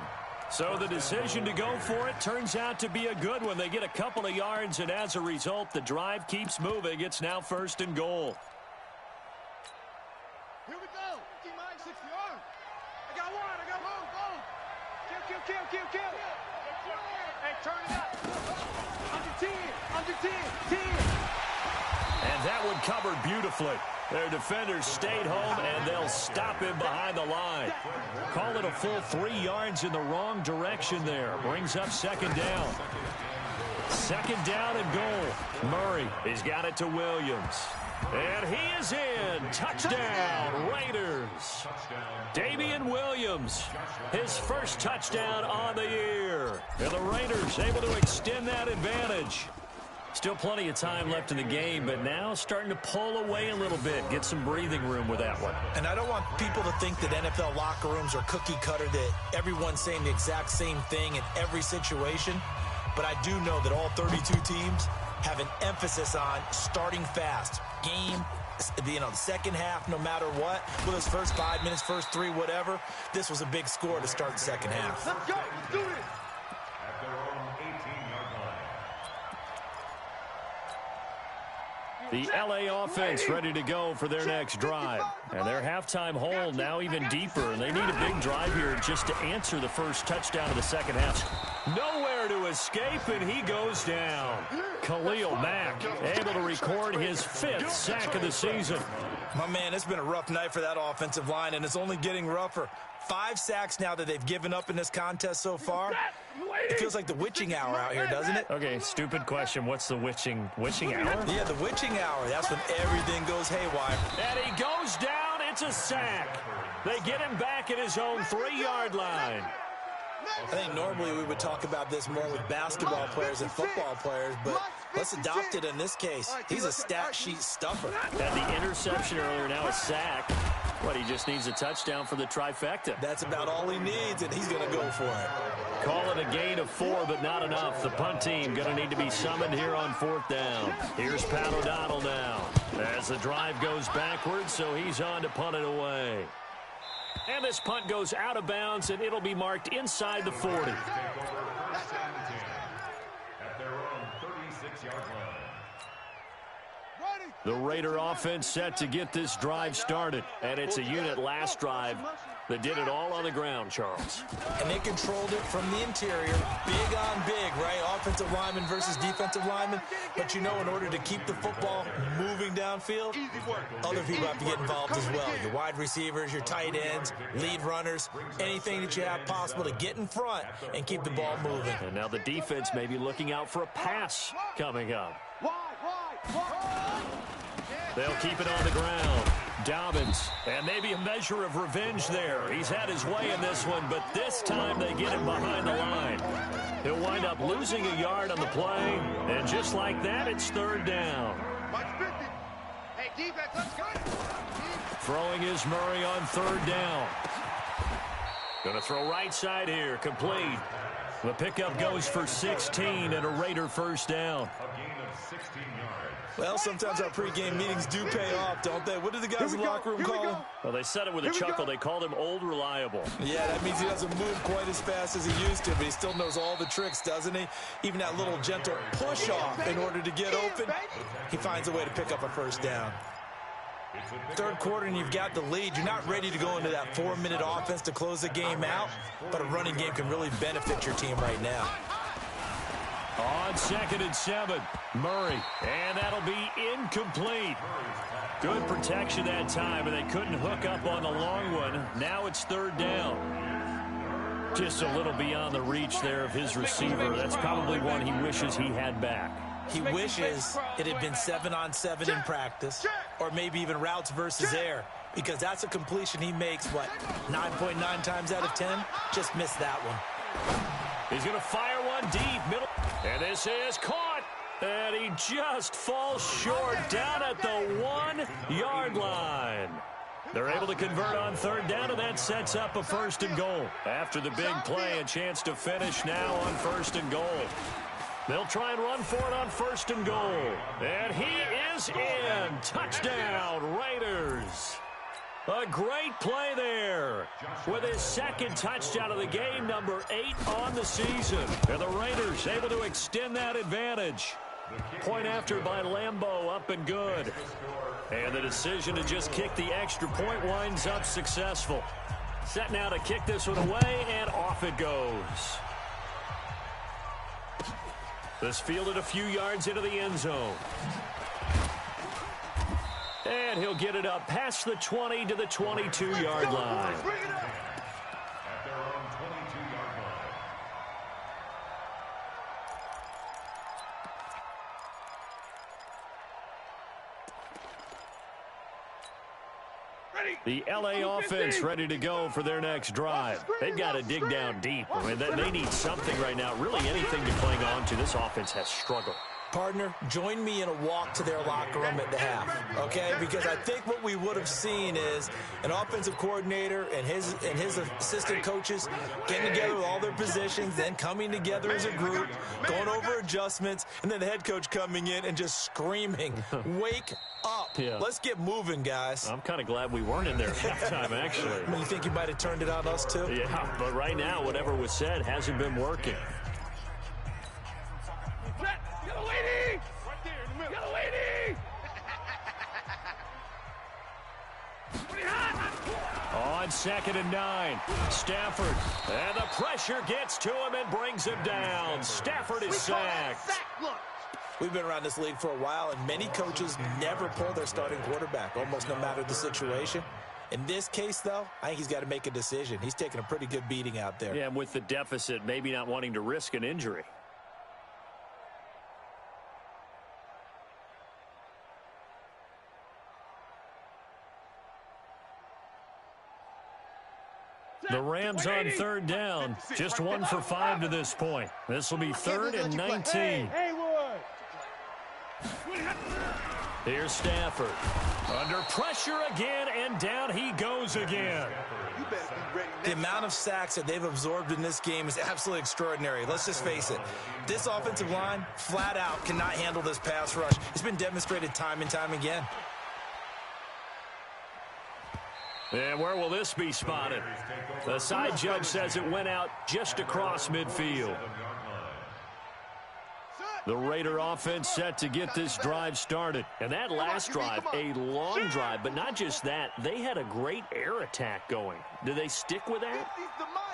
So the decision to go for it turns out to be a good one. They get a couple of yards, and as a result, the drive keeps moving. It's now 1st and goal. Here we go. 50 Mike, 60 yards. I got one. Go. Kill. Hey, turn it up. Under 10. 10. And that one covered beautifully. Their defenders stayed home, and they'll stop him behind the line. Call it a full 3 yards in the wrong direction there. Brings up 2nd down. 2nd down and goal. Murray has got it to Williams. And he is in. Touchdown, Raiders. Damian Williams, his first touchdown on the year. And the Raiders able to extend that advantage. Still plenty of time left in the game, but now starting to pull away a little bit, get some breathing room with that one. And I don't want people to think that NFL locker rooms are cookie cutter, that everyone's saying the exact same thing in every situation. But I do know that all 32 teams have an emphasis on starting fast. Game, the second half, no matter what, whether it's first 5 minutes, first 3, whatever, this was a big score to start the second half. Let's go. Let's do this. At their own 18-yard line. The LA offense ready to go for their next drive. And their halftime hole now even deeper. And they need a big drive here just to answer the first touchdown of the second half. Nowhere to escape, and he goes down. Khalil Mack able to record his 5th sack of the season. My man, it's been a rough night for that offensive line, and it's only getting rougher. 5 sacks now that they've given up in this contest so far. It feels like the witching hour out here, doesn't it? Okay, stupid question. What's the witching hour? Yeah, the witching hour. That's when everything goes haywire. And he goes down. It's a sack. They get him back at his own 3-yard line. I think normally we would talk about this more with basketball players and football players, but let's adopt it in this case. He's a stat sheet stuffer. Had the interception earlier, now a sack. What, he just needs a touchdown for the trifecta. That's about all he needs, and he's going to go for it. Call it a gain of 4, but not enough. The punt team going to need to be summoned here on 4th down. Here's Pat O'Donnell now as the drive goes backwards, so he's on to punt it away. And this punt goes out of bounds, and it'll be marked inside the 40. At their own 36-yard line. The Raider offense set to get this drive started. And it's a unit last drive that did it all on the ground, Charles. And they controlled it from the interior, big on big, right? Offensive lineman versus defensive lineman. But you know, in order to keep the football moving downfield, other people have to get involved as well. Your wide receivers, your tight ends, lead runners, anything that you have possible to get in front and keep the ball moving. And now the defense may be looking out for a pass coming up. They'll keep it on the ground. Dobbins, and maybe a measure of revenge there. He's had his way in this one, but this time they get him behind the line. He'll wind up losing a yard on the play, and just like that, it's third down. Hey, defense, let's go. Throwing is Murray on third down. Going to throw right side here, complete. The pickup goes for 16 and a Raider first down. A gain of 16 yards. Well, sometimes our pregame meetings do pay off, don't they? What do the guys in the locker room call him? Well, they said it with a chuckle. They called him Old Reliable. Yeah, that means he doesn't move quite as fast as he used to, but he still knows all the tricks, doesn't he? Even that little gentle push-off in order to get open, he finds a way to pick up a first down. Third quarter and you've got the lead. You're not ready to go into that 4-minute offense to close the game out, but a running game can really benefit your team right now. On 2nd and 7, Murray, and that'll be incomplete. Good protection that time, and they couldn't hook up on the long one. Now it's third down. Just a little beyond the reach there of his receiver. That's probably one he wishes he had back. He wishes it had been 7-on-7 in practice, or maybe even routes versus air, because that's a completion he makes, 9.9 times out of 10? Just missed that one. He's going to fire one deep, middle, and this is caught, and he just falls short down at the 1-yard line. They're able to convert on third down, and that sets up a first and goal. After the big play, a chance to finish now on first and goal. They'll try and run for it on first and goal. And he is in. Touchdown, Raiders. A great play there with his second touchdown of the game, number 8 on the season. And the Raiders able to extend that advantage. Point after by Lambeau, up and good. And the decision to just kick the extra point winds up successful. Set now to kick this one away, and off it goes. This fielded a few yards into the end zone. And he'll get it up past the 20 to the 22-yard line. At their own 22-yard line. The LA offense ready to go for their next drive. They've got to dig down deep. I mean, they need something right now, really anything to cling on to. This offense has struggled. Partner, join me in a walk to their locker room at the half, okay? Because I think what we would have seen is an offensive coordinator and his assistant coaches getting together with all their positions, then coming together as a group, going over adjustments, and then the head coach coming in and just screaming, wake up. Yeah. Let's get moving, guys. I'm kind of glad we weren't in there at halftime, actually. I mean, you think you might have turned it on us, too? Yeah, but right now, whatever was said hasn't been working. Lady! Right there in the middle. Get a lady! On 2nd and 9, Stafford. And the pressure gets to him and brings him down. Stafford is sacked. We've been around this league for a while, and many coaches never pull their starting quarterback, almost no matter the situation. In this case, though, I think he's got to make a decision. He's taking a pretty good beating out there. Yeah, and with the deficit, maybe not wanting to risk an injury. The Rams on third down, just 1 for 5 to this point. This will be 3rd and 19. Here's Stafford. Under pressure again, and down he goes again. The amount of sacks that they've absorbed in this game is absolutely extraordinary. Let's just face it. This offensive line, flat out, cannot handle this pass rush. It's been demonstrated time and time again. And where will this be spotted? The side judge says it went out just across midfield. The Raider offense set to get this drive started. And that last drive, a long drive, but not just that. They had a great air attack going. Do they stick with that?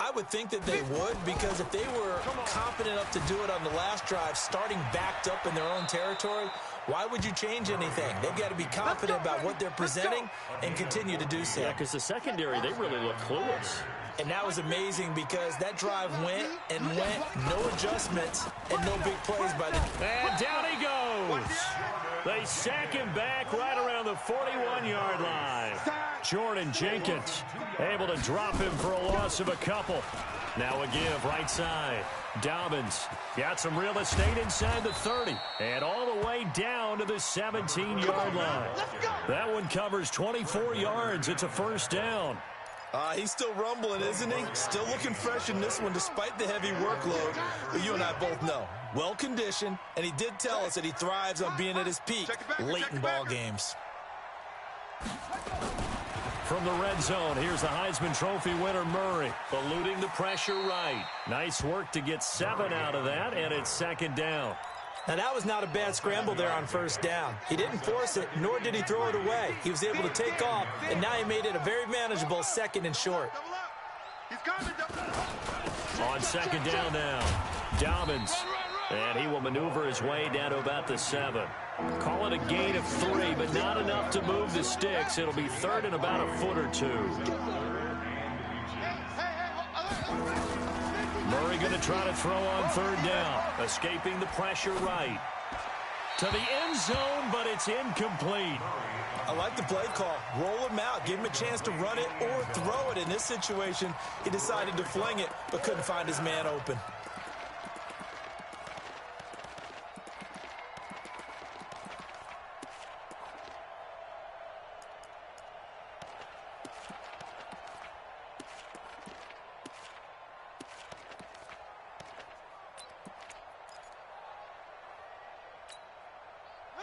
I would think that they would, because if they were confident enough to do it on the last drive, starting backed up in their own territory, why would you change anything? They've got to be confident about what they're presenting and continue to do so. Yeah, because the secondary, they really look clueless. And that was amazing because that drive went and went, no adjustments and no big plays by the... And down he goes. They sack him back right around the 41-yard line. Jordan Jenkins able to drop him for a loss of a couple. Now a give right side. Dobbins got some real estate inside the 30 and all the way down to the 17-yard line. That one covers 24 yards. It's a first down. He's still rumbling, isn't he? Still looking fresh in this one despite the heavy workload. But you and I both know, well-conditioned, and he did tell us that he thrives on being at his peak late in ball games. From the red zone, here's the Heisman Trophy winner, Murray, eluding the pressure right. Nice work to get 7 out of that, and it's second down. Now, that was not a bad scramble there on first down. He didn't force it, nor did he throw it away. He was able to take off, and now he made it a very manageable second and short. On second down now, Dobbins, and he will maneuver his way down to about the 7. Call it a gain of 3, but not enough to move the sticks. It'll be third and about a foot or 2. Murray going to try to throw on third down, escaping the pressure right. To the end zone, but it's incomplete. I like the play call. Roll him out, give him a chance to run it or throw it. In this situation, he decided to fling it, but couldn't find his man open.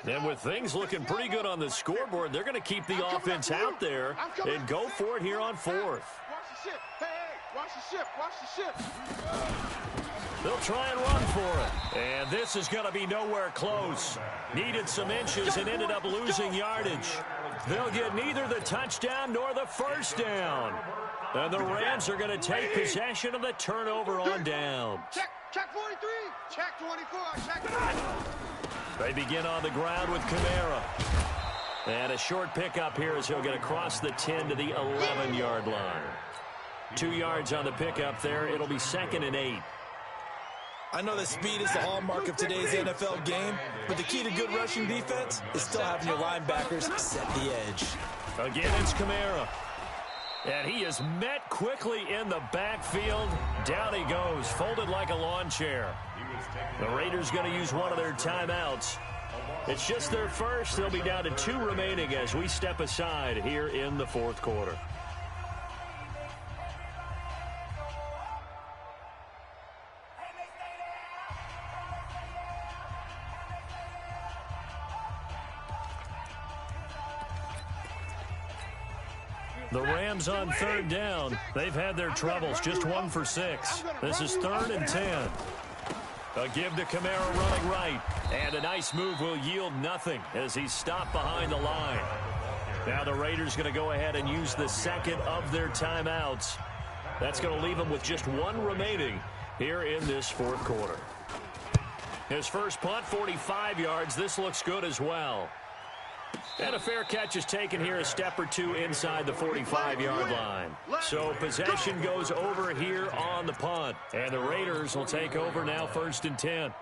And with things looking pretty good on the scoreboard, they're going to keep the offense out there and go for it here on fourth. Watch the ship. Hey, watch the ship. Watch the ship. They'll try and run for it. And this is going to be nowhere close. Needed some inches and ended up losing yardage. They'll get neither the touchdown nor the first down. And the Rams are going to take possession of the turnover on down. Check 43. Check 24. Check 5. They begin on the ground with Kamara. And a short pickup here as he'll get across the 10 to the 11-yard line. 2 yards on the pickup there. It'll be second and 8. I know that speed is the hallmark of today's NFL game, but the key to good rushing defense is still having your linebackers set the edge. Again, it's Kamara. And he is met quickly in the backfield. Down he goes, folded like a lawn chair. The Raiders going to use one of their timeouts. It's just their first. They'll be down to 2 remaining as we step aside here in the fourth quarter. The Rams on third down. They've had their troubles, just 1 for 6. This is 3rd and 10. A give to Kamara running right. And a nice move will yield nothing as he's stopped behind the line. Now the Raiders going to go ahead and use the second of their timeouts. That's going to leave them with just 1 remaining here in this fourth quarter. His first punt, 45 yards. This looks good as well. And a fair catch is taken here, a step or 2 inside the 45-yard line. So possession goes over here on the punt. And the Raiders will take over now, 1st and 10.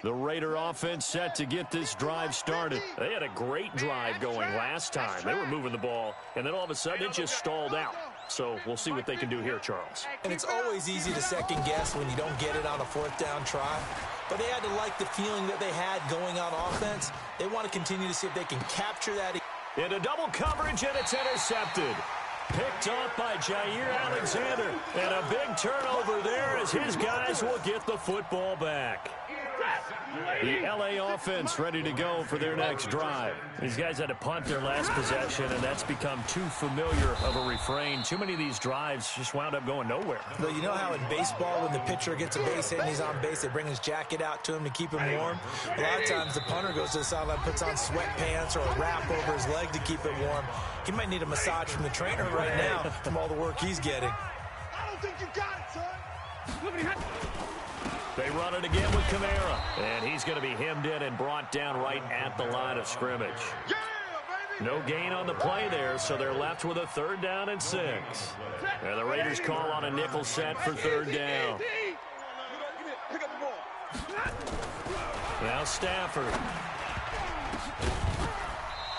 The Raider offense set to get this drive started. They had a great drive going last time. They were moving the ball, and then all of a sudden it just stalled out. So we'll see what they can do here, Charles. And it's always easy to second guess when you don't get it on a 4th down try. But they had to like the feeling that they had going on offense. They want to continue to see if they can capture that. Into double coverage, and it's intercepted. Picked off by Jair Alexander. And a big turnover there as his guys will get the football back. The LA offense ready to go for their next drive. These guys had to punt their last possession, and that's become too familiar of a refrain. Too many of these drives just wound up going nowhere. Well, you know how in baseball, when the pitcher gets a base hit and he's on base, they bring his jacket out to him to keep him warm? A lot of times the punter goes to the sideline, puts on sweatpants or a wrap over his leg to keep it warm. He might need a massage from the trainer right now from all the work he's getting. I don't think you got it, son. They run it again with Kamara, and he's going to be hemmed in and brought down right at the line of scrimmage. No gain on the play there, so they're left with a 3rd down and 6. And the Raiders call on a nickel set for 3rd down. Now Stafford.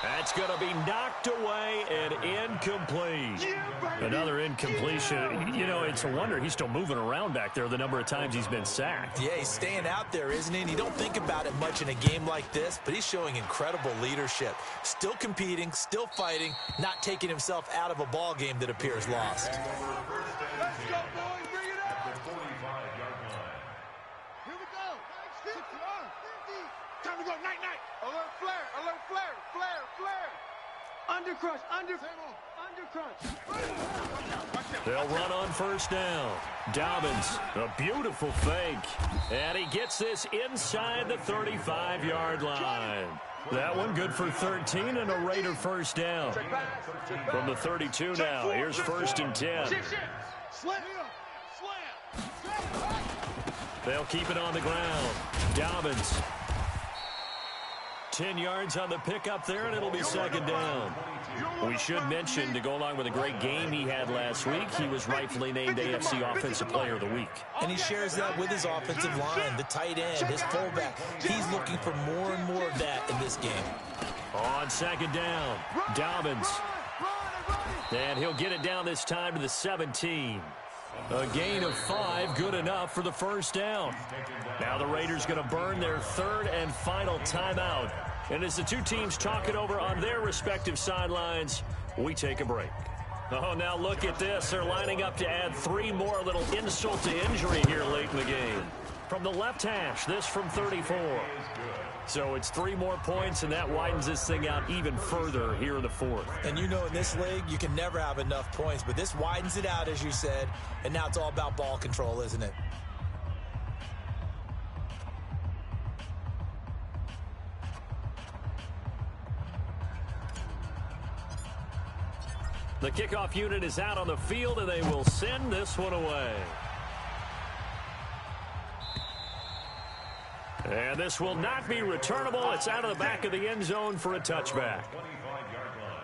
That's going to be knocked away and incomplete. Another incompletion. You know, it's a wonder he's still moving around back there the number of times he's been sacked. Yeah, he's staying out there, isn't he? And you don't think about it much in a game like this, but he's showing incredible leadership. Still competing, still fighting, not taking himself out of a ball game that appears lost. Let's go, boys. Bring it up. At the 45-yard line. Here we go. 50. Time to go. Night-night. Alert flare. Alert flare. Flare. Flare. Undercrunch. Undercrunch. They'll run on 1st down. Dobbins, a beautiful fake. And he gets this inside the 35-yard line. That one good for 13 and a Raider 1st down. From the 32 now, here's 1st and 10. They'll keep it on the ground. Dobbins. 10 yards on the pickup there, and it'll be 2nd down. We should mention, to go along with a great game he had last week, he was rightfully named AFC Offensive Player of the Week. And he shares that with his offensive line, the tight end, his fullback. He's looking for more and more of that in this game. On 2nd down, Dobbins. And he'll get it down this time to the 17. A gain of 5, good enough for the 1st down. Now the Raiders going to burn their 3rd and final timeout. And as the two teams talk it over on their respective sidelines, we take a break. Oh, now look at this. They're lining up to add 3 more, a little insult to injury here late in the game. From the left hash, this from 34. So it's 3 more points, and that widens this thing out even further here in the 4th. And you know, in this league, you can never have enough points, but this widens it out, as you said, and now it's all about ball control, isn't it? The kickoff unit is out on the field, and they will send this one away. And this will not be returnable. It's out of the back of the end zone for a touchback. 25-yard line.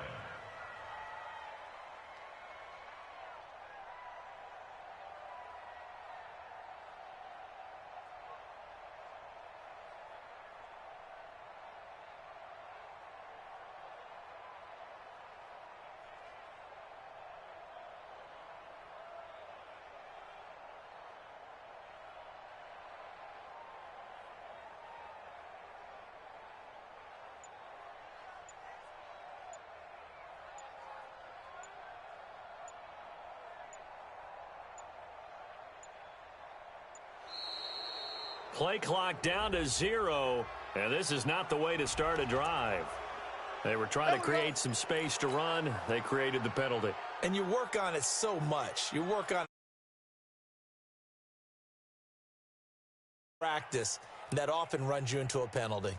Play clock down to 0, and this is not the way to start a drive. They were trying to create some space to run. They created the penalty. And you work on it so much. You work on practice, and that often runs you into a penalty.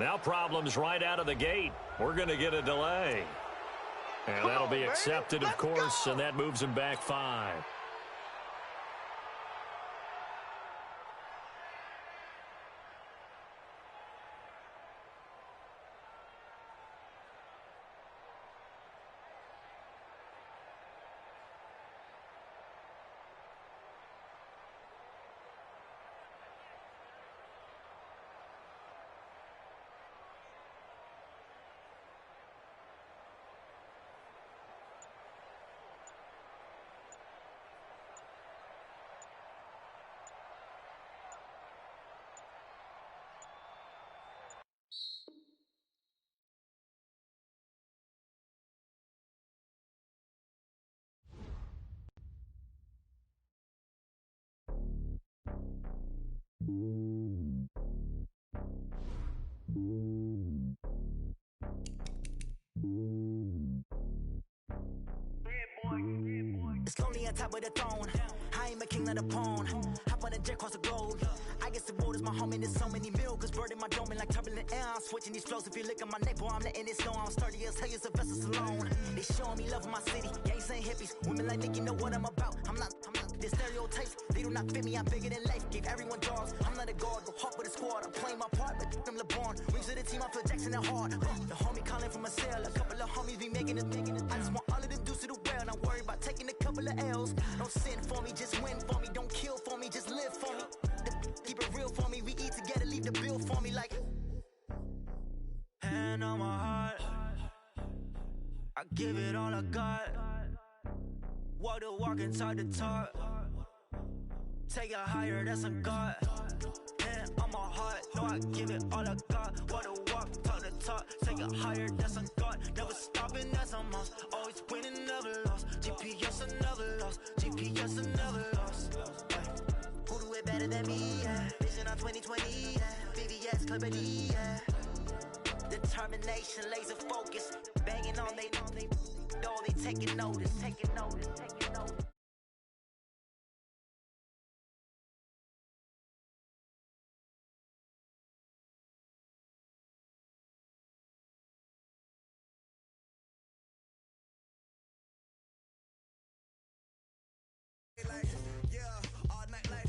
Now problems right out of the gate. We're going to get a delay. And that'll be accepted, of course, and that moves him back 5. It's lonely on top of the throne. I am a king of the pawn. Hop on a jet across the globe. I guess the road is my home and there's so many milk. Bird in my dome and like turbulent air. I'm switching these flows. If you look at my neck, boy, I'm letting it snow. I'm sturdy as hell, as a vessel alone. They showing me love in my city. Gangs and hippies. Women like Nick, you know what I'm about. I'm not. The stereotypes, they do not fit me. I'm bigger than life. Gave everyone jobs. I'm not a guard. Go hard with a squad. I'm playing my part, but I'm LeBron. Rings of the team, I feel Jackson and hard. The homie calling from a cell. A couple of homies be making it. I just want all of them dudes to do well. Not worry about taking a couple of L's. Don't sin for me, just win for me. Don't kill for me, just live for me. Keep it real for me. We eat together, leave the bill for me like. Hand on my heart, I give it all I got. Walk the walk and talk the talk. Take it higher, that's a God. Hand on my heart, no, I give it all I got. Walk the walk, talk the talk. Take it higher, that's a God. Never stopping, that's a must. Always winning, never lost. GPS, I never lost. GPS, I never lost. Who do it better than me? Yeah. Vision on 2020. Yeah. VVS, Clarity. Yeah. Determination, laser focus. Banging on they taking notice, taking notice, taking notice. Like, yeah, all night like.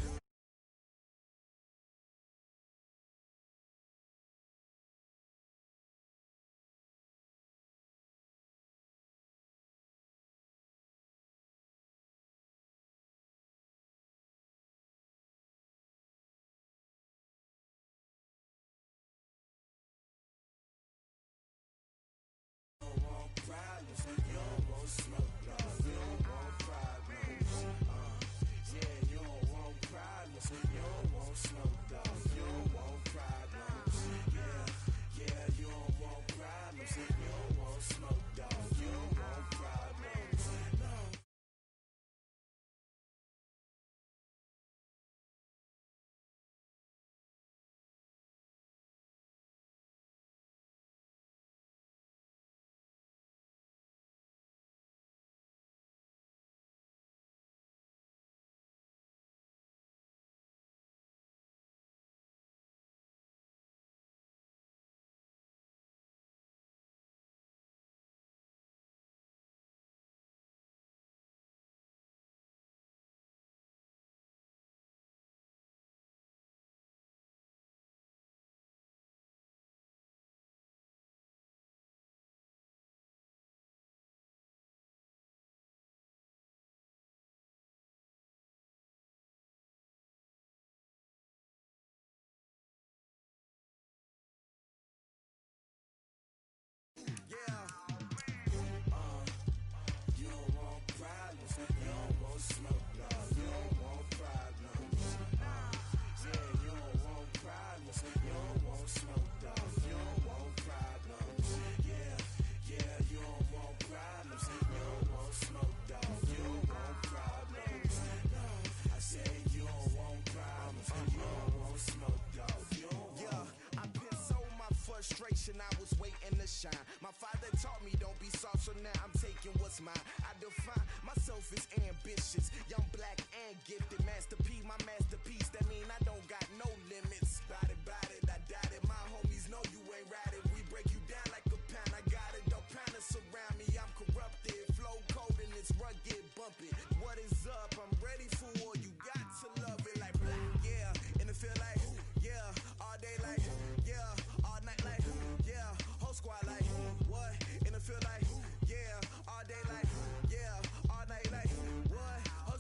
I was waiting to shine. My father taught me don't be soft, so now I'm taking what's mine. I define myself as ambitious, young, black, and gifted. Master P, my masterpiece. That mean I don't got no limits. Bout it, I doubt it. My homies know you ain't ride it. We break you down like a pound. I got it, don't pound to surround me. I'm corrupted, flow cold and it's rugged, bump it. What is up? I'm ready for war. You got to love it like black, yeah. And it feel like, yeah, all day like, yeah, all night like, yeah, whole squad like, what? And it feel like, yeah, all day like, yeah, all night like, what? Whole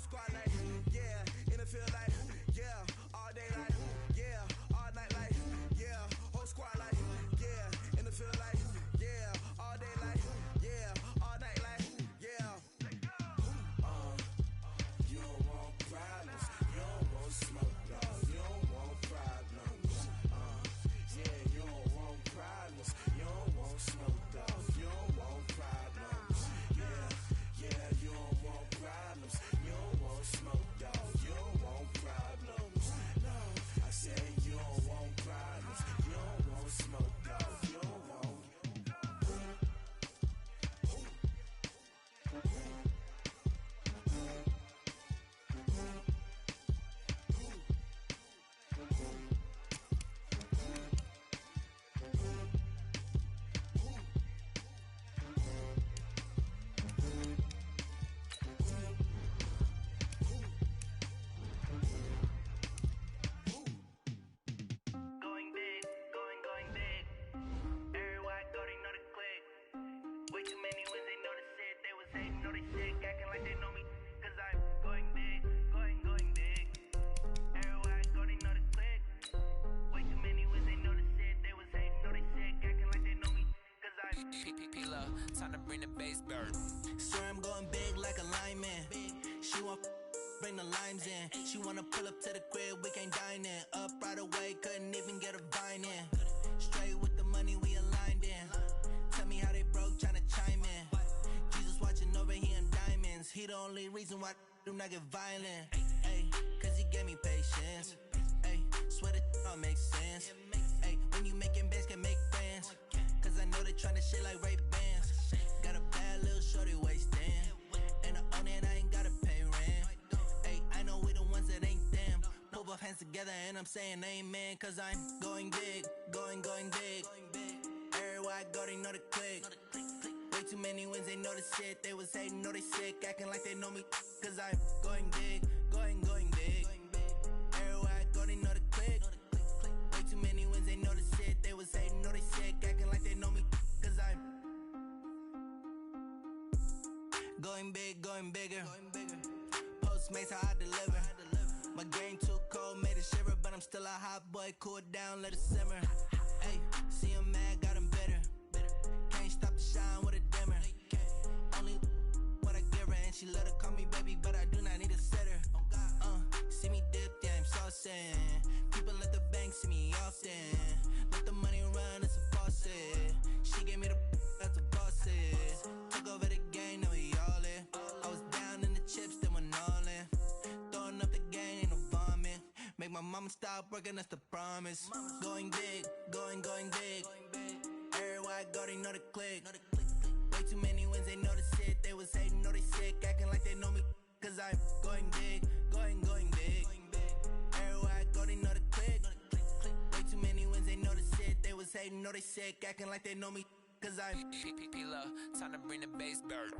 like they know me, cause I'm going big, going big. Everywhere I go, they know the click. Way too many wins, they know the shit. They was hating, know they sick, acting like they know me, cause I'm P-P-P-Love, time to bring the bass bird. Swear I'm going big like a lineman. She want bring the limes in. She wanna pull up to the crib, we can't dine in. Up right away, couldn't even get a vine in. Straight with the money, we aligned in. Tell me how they broke, tryna chime in. Jesus watching over, he in diamonds. He the only reason why I do not get violent. Ay, cause he gave me patience. Ay, swear that all makes sense. Ay, when you making bands, can make friends. Cause I know they tryna shit like Ray-Bans. Got a bad little shorty wasting. And I own it, I ain't gotta pay rent. Ay, I know we the ones that ain't them. Pull both hands together and I'm saying amen. Cause I'm going big, going big. Everywhere I go, they know the click. Way too many wins, they know the shit. They was hating, know they sick, acting like they know me. Cause I'm going big, going big. Everywhere I go, they know the click. Way too many wins, they know the shit. They was hating, know they sick, acting like they know me. Cause I'm going big, going bigger. Postmates, how I deliver. My game too cold, made it shiver. But I'm still a hot boy, cool it down, let it simmer. Hey, see him mad, got him bitter. Can't stop the shine with a dimmer. Only what I give her, and she let her call me baby, but I do not need a sitter. See me dip, yeah, I'm saucing. People at the bank see me often. Let the money run, it's a faucet. She gave me the that's a boss is. Took over the game, now we all in. I was down in the chips, then went all in. Throwing up the game, ain't no vomit. Make my mama stop working, that's the promise. Going big, going big. Everywhere I go, they know the click. Way too many wins, they know the shit. They was hating, know they sick, acting like they know me. Cause I'm going big, going big. Everywhere I go, they know the click. Way too many wins, they know the shit. They was hating, know they sick, acting like they know me. Cause I'm P-P-P-Love, time to bring the bass bird.